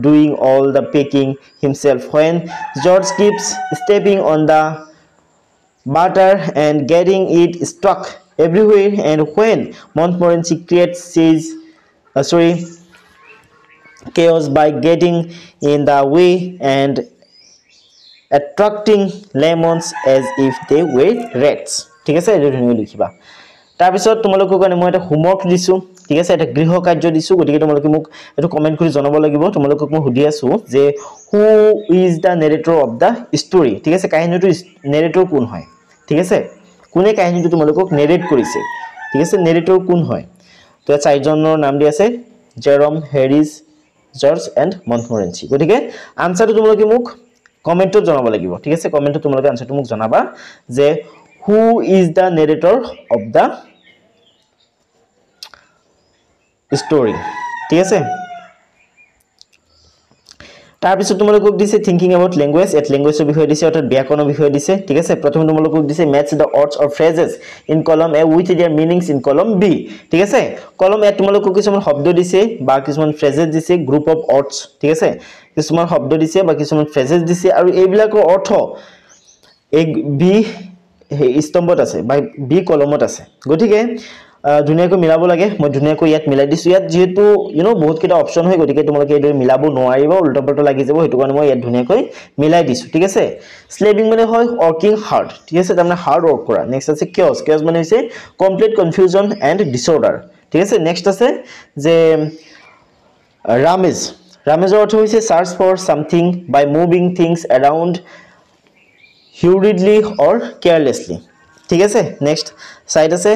doing all the packing himself when George keeps stepping on the butter and getting it stuck everywhere and when Montmorency creates his chaos by getting in the way and attracting lemons as if they were rats ঠিক আছে এটা তুমি লিখিবা তাৰ পিছত তোমালোকৰ কাৰণে মই এটা হোমৱৰ্ক দিছো ঠিক আছে এটা গৃহ কাৰ্য দিছো গতিকে তোমালোকে মোক এটো কমেন্ট কৰি জনাব লাগিব তোমালোকক মই সুধি আছো যে who is the narrator of the story ঠিক আছে কাহিনীটো নেৰেটৰ কোন হয় ঠিক আছে কোনে কাহিনীটো তোমালোকক নেৰেট কৰিছে ঠিক আছে নেৰেটৰ কোন হয় তো চাৰিজনৰ নাম দি আছে জেৰম হেৰিস জৰ্জ এন্ড মণ্টমৰেঞ্চি গতিকে আনসাৰটো তোমালোকে মোক কমেন্টত জনাব লাগিব ঠিক আছে কমেন্টত তোমালোকে আনসাৰটো মোক জনাবা যে who is the narrator of the story ঠিক আছে তাৰ পিছত তোমালোকক দিছে থিংকিং অ্যাবাউট ল্যাঙ্গুয়েজ এট ল্যাঙ্গুয়েজৰ বিষয়ে দিছে অৰ্থাৎ ব্যাকৰণৰ বিষয়ে দিছে ঠিক আছে প্ৰথমে তোমালোকক দিছে match da অৰ্ডস or phrases in column A with their meanings in column B ঠিক আছে কলম এ তোমালোকক কিছুমান শব্দ দিছে বা কিছুমান ফ্ৰেজেস দিছে গ্ৰুপ অফ অৰ্ডস ঠিক আছে কিছুমান শব্দ দিছে বা কিছুমান ফ্ৰেজেস দিছে আৰু এইবিলাকৰ অৰ্থ এক বি স্তম্ভত আছে বা বি কলমত আছে গতিকে ধুনিয়াকৈ মিলাব লাগে মই ধুনিয়াকৈ ইয়াত মিলাই দিছো ইয়াত যেহেতু বহুত কিটা অপচন হয় গতিকে তোমালোকে এদৰে মিলাব নোৱাৰিবা উল্টাপল্টা লাগি যাব হেতু কাৰণে মই ইয়াত ধুনিয়াকৈ মিলাই দিছো ঠিক আছে স্লেভিং মানে হয় ওয়ার্কিং হার্ড ঠিক আছে তাৰমানে হাৰ্ড ওয়াৰ্ক কৰা নেক্সট আছে কিয়স কিয়স মানে হৈছে কমপ্লিট কনফিউজন এন্ড ডিসঅৰ্ডাৰ ঠিক আছে নেক্সট আছে যে ৰামেজ ৰামেজৰ অৰ্থ হৈছে search for something by moving things around hurriedly or carelessly ঠিক আছে নেক্সট সাইড আছে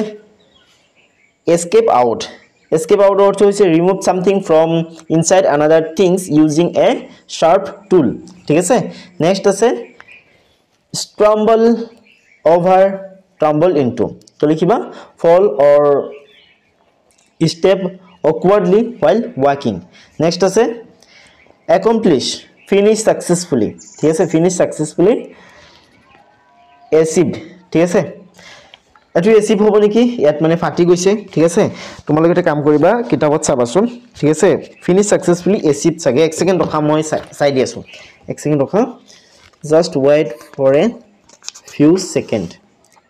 escape out অর্থ হইছে remove something from inside another things using a sharp tool ঠিক আছে নেক্সট আছে stumble into তো লিখিবা fall or step awkwardly while walking next আছে accomplish finish successfully ঠিক আছে finish successfully achieve ঠিক আছে এটো এচিভ হ'ব নেকি ইয়াত মানে ফাটি গৈছে ঠিক আছে তোমালোকে এটা কাম কৰিবা কিতাপত চাবাচোন ঠিক আছে ফিনিশ সাকসেসফুলি এচিভ চাগে এক সেকেন্ড ৰখা মই চাই দি আছো এক সেকেন্ড ৰখা just wait for a few seconds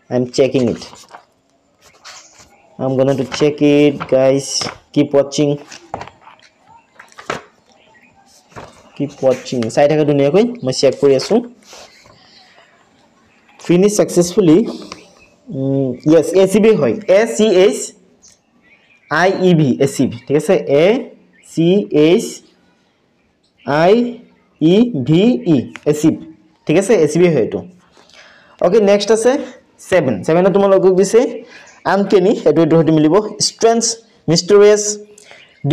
I am checking it I'm going to check it guys keep watching চাই থাকা ধুনিয়াকৈ মই চেক কৰি আছো finish successfully yes ACB হয় ACHIEB ACB ঠিক আছে ACHIEBE ACB ঠিক আছে ACB হয় এটো ওকে নেক্সট আছে 7 তোমালোকক দিছে আনকেনি এটো হতি মিলিব strange mysterious,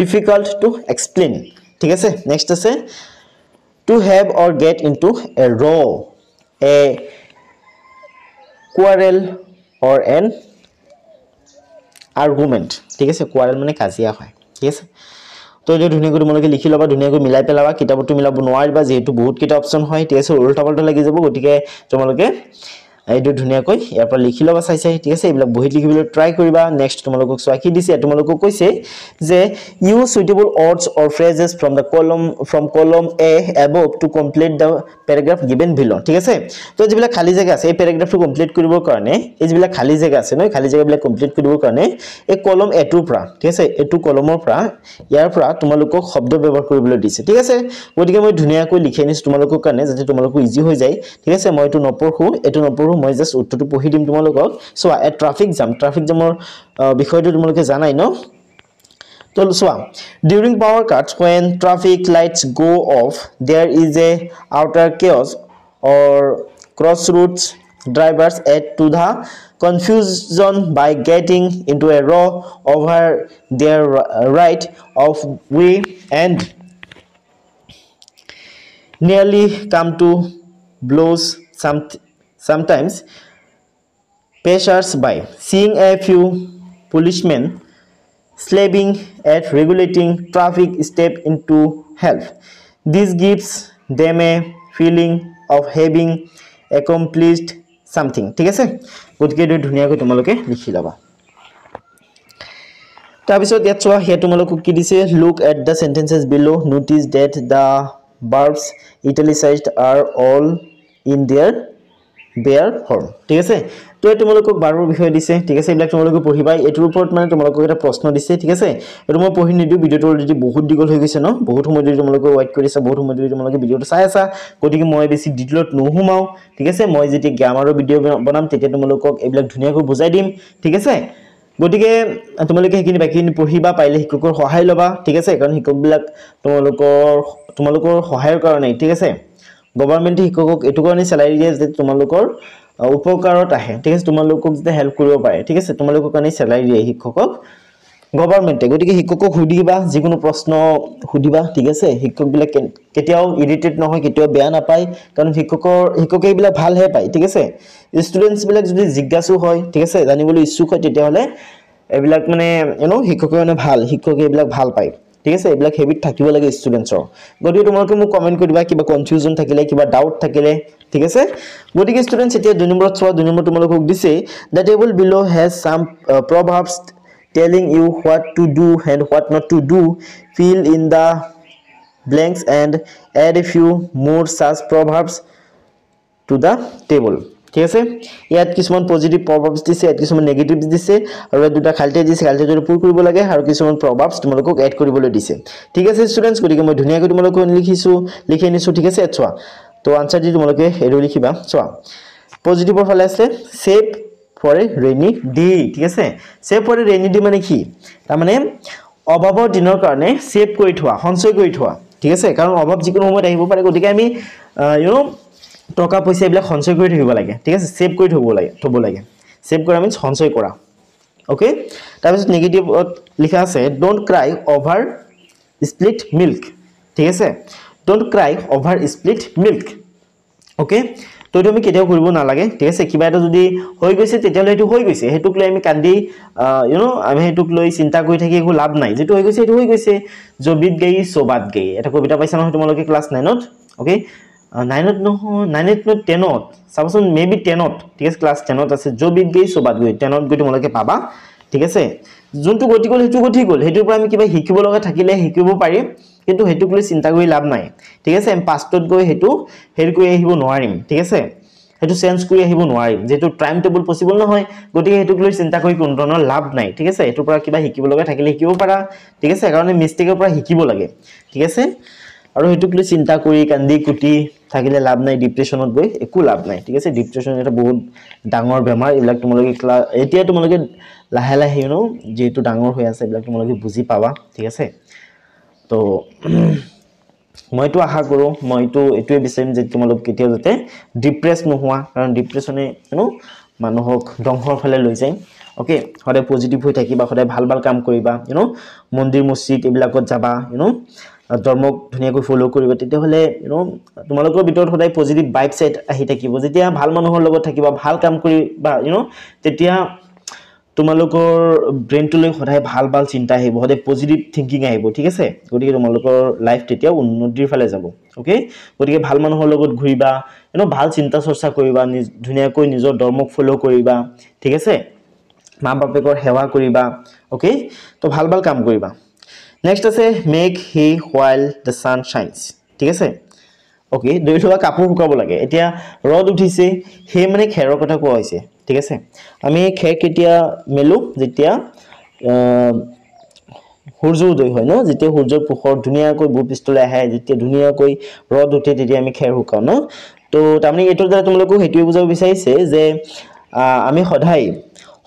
difficult to explain ঠিক আছে next আছে to have or get into a row, a quarrel or an argument ঠিক আছে quarrel মানে কাজিয়া হয় ঠিক আছে তো এই ধুনিয়াকৈ তোমালোকে লিখি লবা ধুনিয়াকৈ মিলাই পেলাবা কিতাপটো মিলাব নোৱাৰিবা যেহেতু বহুত কিটা অপচন হয় ঠিক আছে উল্টা পাল্টা লাগি যাব গতিকে তোমালোকে এইটো ধুনিয়াকৈ ইয়াৰ পৰা লিখি লবা চাই ঠিক আছে এইবিলাক বহিত লিখিবলৈ ট্ৰাই কৰিবা নেক্সট তোমালোকক সোৱা কি দিছে তোমালোকক কৈছে যে use suitable words or phrases from column A above to complete the paragraph given below ঠিক আছে তো যিবিলাক খালি জায়গা আছে এই প্যাৰাগ্ৰাফটো কমপ্লিট কৰিবৰ কাৰণে এই যিবিলাক খালি জায়গা আছে নহয় খালি জায়গাবিলাক কমপ্লিট কৰিবৰ কাৰণে এই কলম A টোৰ পৰা ঠিক আছে এটো কলমৰ পৰা ইয়াৰ পৰা তোমালোকক শব্দ ব্যৱহাৰ কৰিবলৈ দিছে ঠিক আছে গতিকে মই ধুনিয়াকৈ লিখি আনিছো তোমালোকৰ কাৰণে যাতে তোমালোকৰ ইজি হৈ যায় ঠিক আছে মই এটো নপঢ়ো মই জাস্ট উত্তৰটো পঢ়ি দিম তোমালোকক সো এ ট্ৰাফিক জামৰ বিষয়টো তোমালোকে জানাই ন তো সোৱা during power cuts when traffic lights go off there is a outer chaos or crossroads drivers add to the confusion by getting into a row over their right of way and nearly come to blows sometimes passers by seeing a few policemen slaving at regulating traffic step into help this gives them a feeling of having accomplished something ঠিক আছে গতিকে এই ধুনিয়াকৈ তোমালোকে লিখি লবা তাৰপিছত ইয়াত চোৱা হে তোমালোকক কি দিছে look at the sentences below notice that the verbs italicized are all in their bare form ঠিক আছে তো তোমালোকক বাৰৰ বিষয় দিছে ঠিক আছে এইবিলাক তোমালোকে পঢ়িবা এটোৰ ওপৰত মানে তোমালোকক এটা প্ৰশ্ন দিছে ঠিক আছে এটো মই পঢ়ি নিদিও ভিডিওটো অলৰেডি বহুত দীঘল হৈ গৈছে ন বহুত সময় ধৰি তোমালোকে ওয়েট কৰিছা বহুত সময় ধৰি তোমালোকে ভিডিওটো চাই আছা গতিকে মই বেছি ডিটেইলত নোহুমাও ঠিক আছে মই যেতিয়া গ্ৰামাৰৰ ভিডিও বনাম তেতিয়া তোমালোকক এইবিলাক ধুনিয়াকৈ বুজাই দিম ঠিক আছে গতিকে তোমালোকে হেকিনি বাকিনি পঢ়িবা পাইলে শিক্ষকৰ সহায় লবা ঠিক আছে কাৰণ শিক্ষকবিলাক তোমালোকৰ সহায়ৰ কাৰণে ঠিক আছে গভৰ্ণমেণ্ট শিক্ষকক এটো কাৰণে স্যালাৰি দিয়ে যে তোমালোকৰ উপকাৰত আহে ঠিক আছে তোমালোকক যে হেল্প কৰিব পাৰে ঠিক আছে তোমালোকৰ কাৰণে স্যালাৰি দিয়ে শিক্ষকক গভৰ্ণমেণ্টে গতিকে শিক্ষকক হুদিবা যিকোনো প্ৰশ্ন হুদিবা ঠিক আছে শিক্ষকবিলাক কেতিয়াও ইৰিটেট নহয় কেতিয়াও বেয়া নাপায় কাৰণ শিক্ষকে এইবিলাক ভাল হে পায় ঠিক আছে ষ্টুডেন্টস বিলাক যদি জিজ্ঞাসু হয় ঠিক আছে জানিবলৈ ইচ্ছুক হয় তেতিয়া হলে এইবিলাক মানে শিক্ষকে মানে ভাল শিক্ষকে এইবিলাক ভাল পায় ঠিক আছে এইবিলাক হেবিট থাকিব লাগে ষ্টুডেন্টছৰ গতিকে তোমালোকে মোক কমেন্ট কৰিবা কিবা কনফিউজন থাকিলে কিবা ডাউট থাকিলে ঠিক আছে গতিকে ষ্টুডেন্টস এতিয়া 2 নম্বৰত চোৱা 2 নম্বৰ তোমালোকক দিছে the table below has some proverbs telling you what to do and what not to do fill in the blanks and add a few more such proverbs to the table ঠিক আছে ইয়াত কিছুমান positive প্ৰভাৱছ দিছে ইয়াত কিছুমান নেগেটিভছ দিছে আৰু দুটা খালতে দিছে খালতে পুৰ কৰিব লাগে আৰু কিছুমান প্ৰভাৱছ তোমালোকক এড কৰিবলৈ দিছে ঠিক আছে ষ্টুডেন্টস গতিকে মই ধুনিয়াকৈ তোমালোকক লিখি আনিছো ঠিক আছে চোৱা তো আনসাৰ দি তোমালোকে এৰো লিখিবা চোৱা পজিটিভৰ ফালে আছে save for a rainy day ঠিক আছে save for a rainy day মানে কি তাৰ মানে অভাৱৰ দিনৰ কাৰণে সেভ কৰি থোৱা সঞ্চয় কৰি থোৱা ঠিক আছে কাৰণ অভাৱ যিকোনো সময়ত আহিব পাৰে গতিকে আমি টকা পইচা এইবিলাক সঞ্চয় কৰি থাকিব লাগে ঠিক আছে সেভ কৰি থব লাগে সেভ কৰা মিন্স সঞ্চয় কৰা ওকে তাৰপিছত নেগেটিভত লিখা আছে don't cry over split milk ঠিক আছে don't cry over split milk okay তো তুমি কেতিয়াও কৰিব নালাগে ঠিক আছে কিবা এটা যদি হৈ গৈছে তেতিয়ালে এটো হৈ গৈছে হেতুক লৈ আমি কান্দি আমি হেতুক লৈ চিন্তা কৰি থাকি একো লাভ নাই যেটো হৈ গৈছে এটো হৈ গৈছে जो बीत गई सो बात गई এটা কবিতা পাইছা নহয় তোমালোকে ক্লাস 9 ত ওকে 9 ত নহয় 9 ত 10 ত সাপোজ মেবি 10 ত ঠিক আছে ক্লাস 10 ত আছে जो बीत गई सो बात गई 10 ত গৈ তোমালোকে পাবা ঠিক আছে যোনটো গতি গল হেতু গতি গল হেতুৰ পৰা আমি কিবা শিকিব লগা থাকিলে শিকিব পাৰিম কিন্তু হেতুক লৈ চিন্তা কৰি লাভ নাই ঠিক আছে আমি পাষ্টত গৈ হেতু হেৰ কৰি আহিব নোৱাৰিম ঠিক আছে হেতু চেঞ্জ কৰি আহিব নোৱাৰিম যেটো টাইম টেবল পসিবল নহয় গতিকে হেতুক লৈ চিন্তা কৰি কোনো ধৰণৰ লাভ নাই ঠিক আছে হেতুৰ পৰা কিবা শিকিব লগা থাকিলে শিকিব পাৰা ঠিক আছে কাৰণ মিস্টেকৰ পৰা শিকিব লাগে ঠিক আছে আৰু হেতুক লৈ চিন্তা কৰি কান্দি কুটি থাকিলে লাভ নাই ডিপ্ৰেছনত গৈ একো লাভ নাই ঠিক আছে ডিপ্ৰেছন এটা বহুত ডাঙৰ বেমাৰ ইবিলাক তোমালোকে এতিয়া তোমালোকে লাহে লাহে যেটো ডাঙৰ হৈ আছে ইবিলাক তোমালোকে বুজি পাবা ঠিক আছে তো মইতো আশা কৰো মইতো এটোৱে বিচাৰিম যে তোমালোক কেতিয়াও যাতে ডিপ্ৰেছ নোহোৱা কাৰণ ডিপ্ৰেছনে মানুহক ধ্বংসৰ ফালে লৈ যায় ওকে সদায় পজিটিভ হৈ থাকিবা সদায় ভাল ভাল কাম কৰিবা মন্দিৰ মছজিদ এইবিলাকত যাবা ধৰ্মক ধুনীয়াকৈ ফলো কৰিবা তেতিয়া হলে তোমালোকৰ ভিতৰত সদায় পজিটিভ ভাইবছ আহি থাকিব যেতিয়া ভাল মানুহৰ লগত থাকিবা ভাল কাম কৰিবা তেতিয়া তোমালোকৰ ব্ৰেইনটোলৈ সদায় ভাল ভাল চিন্তা আহিব সদায় পজিটিভ থিংকিং আহিব ঠিক আছে গতিকে তোমালোকৰ লাইফ তেতিয়া উন্নতিৰ ফালে যাব ওকে গতিকে ভাল মানুহৰ লগত ঘূৰিবা ভাল চিন্তা চৰ্চা কৰিবা ধুনীয়াকৈ নিজৰ ধৰ্মক ফলো কৰিবা ঠিক আছে মা বাপেকৰ সেৱা কৰিবা ওকে তো ভাল ভাল কাম কৰিবা নেক্সট আছে make hay while the sun shines ঠিক আছে ওকে ধৰি লোৱা কাপোৰ শুকাব লাগে এতিয়া ৰদ উঠিছে হে মানে খেৰৰ কথা কোৱা হৈছে ঠিক আছে আমি খেৰ কেতিয়া মেলো যেতিয়া সূৰ্য উদয় হয় যেতিয়া সূৰ্যৰ পোহৰ ধুনীয়াকৈ ভূপৃষ্ঠলৈ আহে যেতিয়া ধুনীয়াকৈ ৰদ উঠে তেতিয়া আমি খেৰ শুকাও তো তাৰমানে এইটোৰ দ্বাৰা তোমালোকক হেতুৱে বুজাব বিচাৰিছে যে আমি সদায়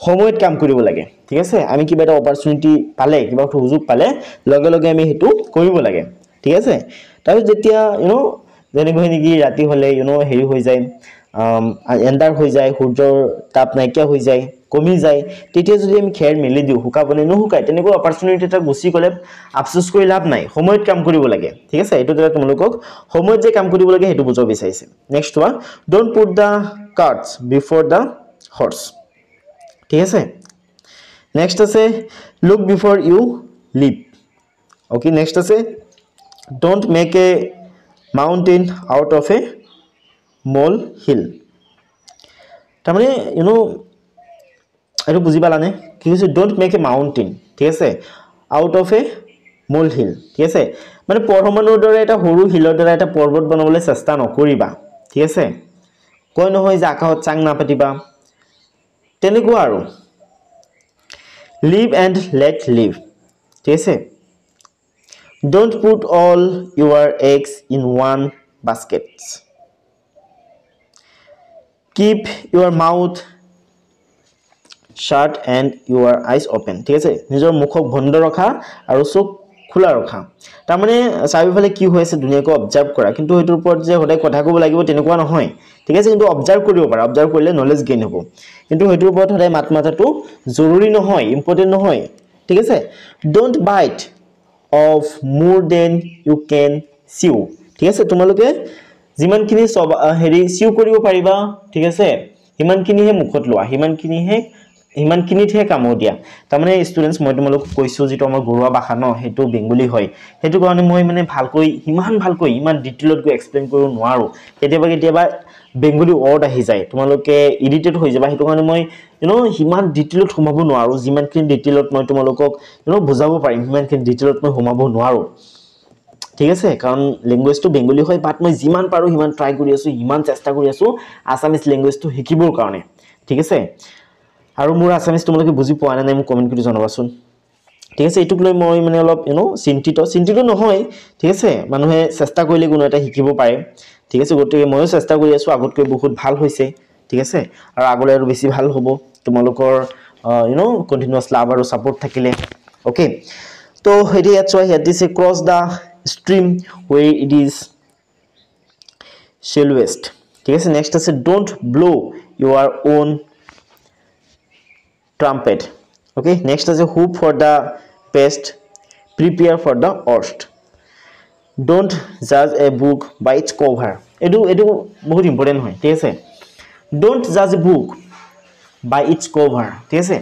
সময়ত কাম কৰিব লাগে ঠিক আছে আমি কিবা এটা অপৰচুনিটি পালে কিবা এটা সুযোগ পালে লগে লগে আমি হেতু কৰিব লাগে ঠিক আছে তাৰপিছত যেতিয়া যেনেকৈ নেকি ৰাতি হলে হেৰি হৈ যায় এন্ডাৰ হৈ যায় সূৰ্যৰ তাপ নাইকিয়া হৈ যায় কমি যায় তেতিয়া যদি আমি খেৰ মেলি দিও শুকাবনে নুশুকায় তেনেকৈ অপৰচুনিটি এটা গুছি গলে আফসোস কৰি লাভ নাই সময়ত কাম কৰিব লাগে ঠিক আছে এইটো দ্বাৰা তোমালোকক সময়ত যে কাম কৰিব লাগে হেতু বুজাব বিচাৰিছে next one don't put the carts before the horse ঠিক আছে নেক্সট আছে look before you leap okay next আছে don't make a mountain out of a molehill তাৰমানে এইটো বুজি পালানে কি কৈছে ডোন্ট মেক এ মাউন্টেন ঠিক আছে out of a molehill ঠিক আছে মানে পৰমাণুৰ দৰে এটা সৰু হিলৰ দৰে এটা পৰ্বত বনাবলৈ চেষ্টা নকৰিবা ঠিক আছে কই নহয় যে আকাশত চাং নাপাতিবা তেনেকুৱা আৰু live and let live ঠিক আছে don't put all your eggs in one basket keep your mouth shut and your eyes open ঠিক আছে নিজৰ মুখক বন্ধ ৰখা আৰু চোখ খোলা ৰখা তাৰমানে চাৰিওফালে কি হৈ আছে দুনিয়াকৈ অবজাৰ্ভ কৰা কিন্তু এটোৰ ওপৰত যে সদায় কথা ক'ব লাগিব তেনেকুৱা নহয় ঠিক আছে কিন্তু অবজাৰ্ভ কৰিব পাৰা অবজাৰ্ভ কৰিলে নলেজ গেইন হ'ব কিন্তু এটোৰ ওপৰত সদায় মাতমাতাটো জৰুৰী নহয় ইম্পৰ্টেন্ট নহয় ঠিক আছে ডোন্ট বাইট অফ মোৰ দেন ইউ কেন চিউ ঠিক আছে তোমালোকে যিমানখিনি হেৰি চিউ কৰিব পাৰিবা ঠিক আছে হিমানখিনিহে মুখত লোৱা হিমানখিনিতহে কাম দিয়া তাৰমানে ষ্টুডেন্টস মই তোমালোকক কৈছো যেটো আমাৰ গৰুৱা ভাষা হেতু বেঙ্গলি হয় হেতু কাৰণে মই মানে ভালকৈ ইমান ডিটেইলত গৈ এক্সপ্লেইন কৰিব নোৱাৰো কেতিয়াবা বেঙ্গলি ওয়াৰ্ড আহি যায় তোমালোকে ইৰিটেট হৈ যাবা হেতু কাৰণে মই হিমান ডিটেইলত সোমাব নোৱাৰো যিমানখিনি ডিটেইলত মই তোমালোকক বুজাব পাৰিম হিমানখিনি ডিটেইলত মই সোমাব নোৱাৰো ঠিক আছে কাৰণ ল্যাঙ্গুৱেজটো বেঙ্গলি হয় বাট মই যিমান পাৰো হিমান ট্ৰাই কৰি আছো হিমান চেষ্টা কৰি আছো আসামিজ ল্যাঙ্গুৱেজটো শিকিবৰ কাৰণে ঠিক আছে আৰু মোৰ আসামিজ তোমালোকে বুজি পোৱা নাই মোক কমেন্ট কৰি জনাবাচোন ঠিক আছে এটুক লৈ মই মানে অলপ চিন্তিত নহয় ঠিক আছে মানুহে চেষ্টা কৰিলে কোনো এটা শিকিব পাৰে ঠিক আছে গতিকে ময়ো চেষ্টা কৰি আছো আগতকৈ বহুত ভাল হৈছে ঠিক আছে আৰু আগলৈ আৰু বেছি ভাল হ'ব তোমালোকৰ কন্টিনিউয়াস লাভ আৰু সাপোৰ্ট থাকিলে ওকে তো হেৰি ইয়াত চোৱা ইয়াত দিছে cross the stream where it is shallowest ঠিক আছে নেক্সট আছে don't blow your own trumpet okay next আছে hope for the best prepare for the worst don't judge a book by its cover এটো বহুত ইম্পর্টেন্ট হয় ঠিক আছে don't judge a book by its cover ঠিক আছে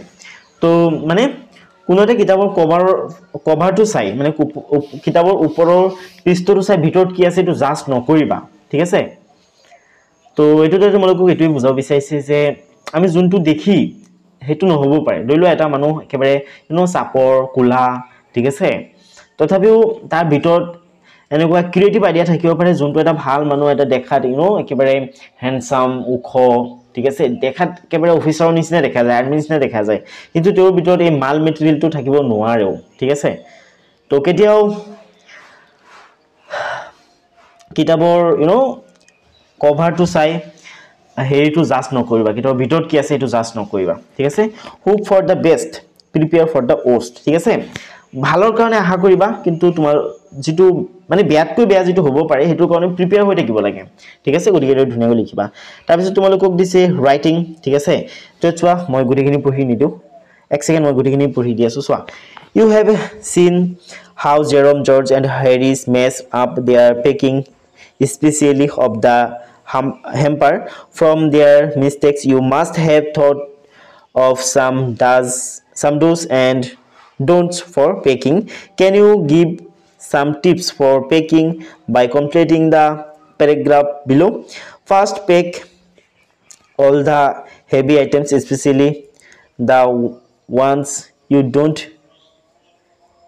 তো মানে কোনো এটা কিতাবৰ কভাৰটো চাই মানে কিতাবৰ ওপৰৰ পৃষ্ঠটো চাই ভিতৰত কি আছে এটো জাজ নকৰিবা ঠিক আছে তো এটোতে তোমালোকক এটোই বুজাব বিচাৰিছে যে আমি যোনটো দেখি হেতু নহব পাৰে দৈলো এটা মানুহ একেবাৰে চাপৰ কুলা ঠিক আছে তথাপিও তাৰ ভিতৰত এনেকুৱা ক্ৰিয়েটিভ আইডিয়া থাকিব পাৰে যোনটো এটা ভাল মানুহ এটা দেখাত একেবাৰে হ্যান্ডসাম উখ ঠিক আছে দেখাত একেবাৰে অফিচাৰৰ নিচিনা দেখা যায় আৰ্মি নিচিনা দেখা যায় কিন্তু তেওঁৰ ভিতৰত এই মাল মেটেৰিয়েলটো থাকিব নোৱাৰেও ঠিক আছে তো কেতিয়াও কিতাবৰ কভাৰটো চাই হেৰিটো জাজ নকৰিবা কিতাবৰ ভিতৰত কি আছে এটো জাজ নকৰিবা ঠিক আছে hope for the best prepare for the worst ঠিক আছে ভালৰ কাৰণে আশা কৰিবা কিন্তু তোমাৰ যেটো মানে বেয়াতকৈ বেয়া যেটো হ'ব পাৰে হেতু কাৰণে প্ৰিপেয়াৰ হৈ থাকিব লাগে ঠিক আছে গতিকে এটা ধুনীয়াকৈ লিখিবা তাৰ পিছত তোমালোকক দিছে ৰাইটিং ঠিক আছে তো চোৱা মই গুটিখিনি পঢ়ি নিদিও এক সেকেন্ড মই গুটিখিনি পঢ়ি দি আছো চোৱা you have seen how Jerome George and Harris mess up their packing especially of the hamper from their mistakes you must have thought of some do's and don'ts for packing can you give some tips for packing by completing the paragraph below first pack all the heavy items especially the ones you don't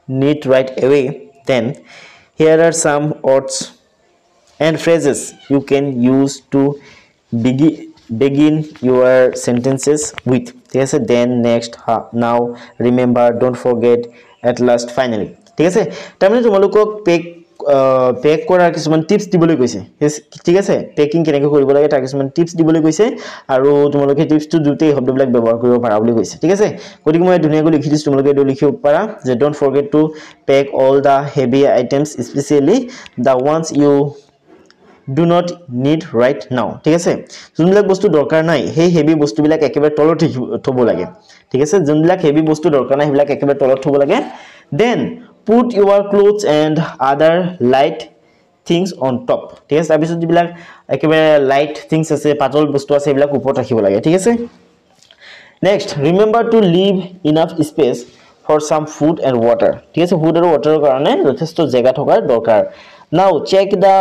need right away then here are some words and phrases you can use to begin your sentences with ঠিক আছে then next now remember don't forget at last finally ঠিক আছে তাৰমানে তোমালোকক pack কৰাৰ কিছুমান tips দিবলৈ কৈছে ঠিক আছে পেকিং কেনেকৈ কৰিব লাগে তাৰ কিছুমান টিপস দিবলৈ কৈছে আৰু তোমালোকে টিপসটো দুটেই শব্দবিলাক ব্যৱহাৰ কৰিব পাৰা বুলি কৈছে ঠিক আছে গতিকে মই ধুনীয়াকৈ লিখি দিছো তোমালোকে এটো লিখিব পাৰা যে don't forget to pack all the heavy items especially the ones you do not need right now ঠিক আছে যোনবিলাক বস্তু দৰকাৰ নাই সেই হেভি বস্তুবিলাক একেবাৰে তলত থব লাগে ঠিক আছে যোনবিলাক হেভি বস্তু দৰকাৰ নাই সেইবিলাক একেবাৰে তলত থব লাগে then put your clothes and other light things on top ঠিক আছে তাৰপিছত যিবিলাক একেবাৰে লাইট থিংস আছে পাতল বস্তু আছে এইবিলাক ওপৰত ৰাখিব লাগে ঠিক আছে next remember to leave enough space for some food and water ঠিক আছে food আৰু water কাৰণে যথেষ্ট জায়গা থকাৰ দৰকাৰ now check the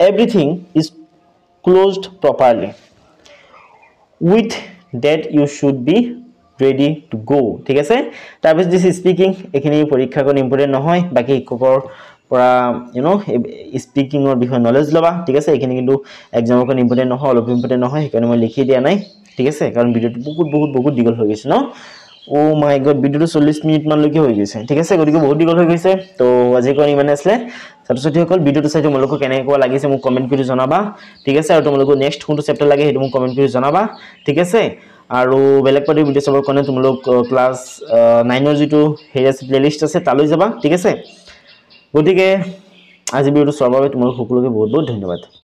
everything is closed properly with that you should be ready to go ঠিক আছে তাৰপিছত this speaking এখিনি পৰীক্ষা কোন ইম্পৰ্টেন্ট নহয় বাকি শিক্ষকৰ পৰা স্পিকিং অৰ বিষয় নলেজ লবা ঠিক আছে এখিনি কিন্তু এক্সামৰ কোন ইম্পৰ্টেন্ট নহয় অলপ ইম্পৰ্টেন্ট নহয় সেইকাৰণে মই লিখি দিয়া নাই ঠিক আছে কাৰণ ভিডিওটো বহুত দীঘল হৈ গৈছে ন ও মাই গড ভিডিওটো 40 মিনিট মান লৈকে হৈ গৈছে ঠিক আছে গতিকে বহুত দীঘল হৈ গৈছে তো আজি কোন ইমান আসলে ছাত্ৰছাত্ৰীসকল ভিডিওটো চাই তোমালোকক কেনেকুৱা লাগিছে মোক কমেন্ট কৰি জনাবা ঠিক আছে আৰু তোমালোকক নেক্সট কোনটো চেপ্টাৰ লাগে হেতু মোক কমেন্ট কৰি জনাবা ঠিক আছে আৰু বেলেগ পাৰ্টি ভিডিও চাবৰ কাৰণে তোমালোক ক্লাস 9 ৰ যেটো হেয়াৰ প্লেলিষ্ট আছে তালৈ যাবা ঠিক আছে গতিকে আজি ভিডিওটো চোৱাৰ বাবে তোমালোক সকলোকে বহুত ধন্যবাদ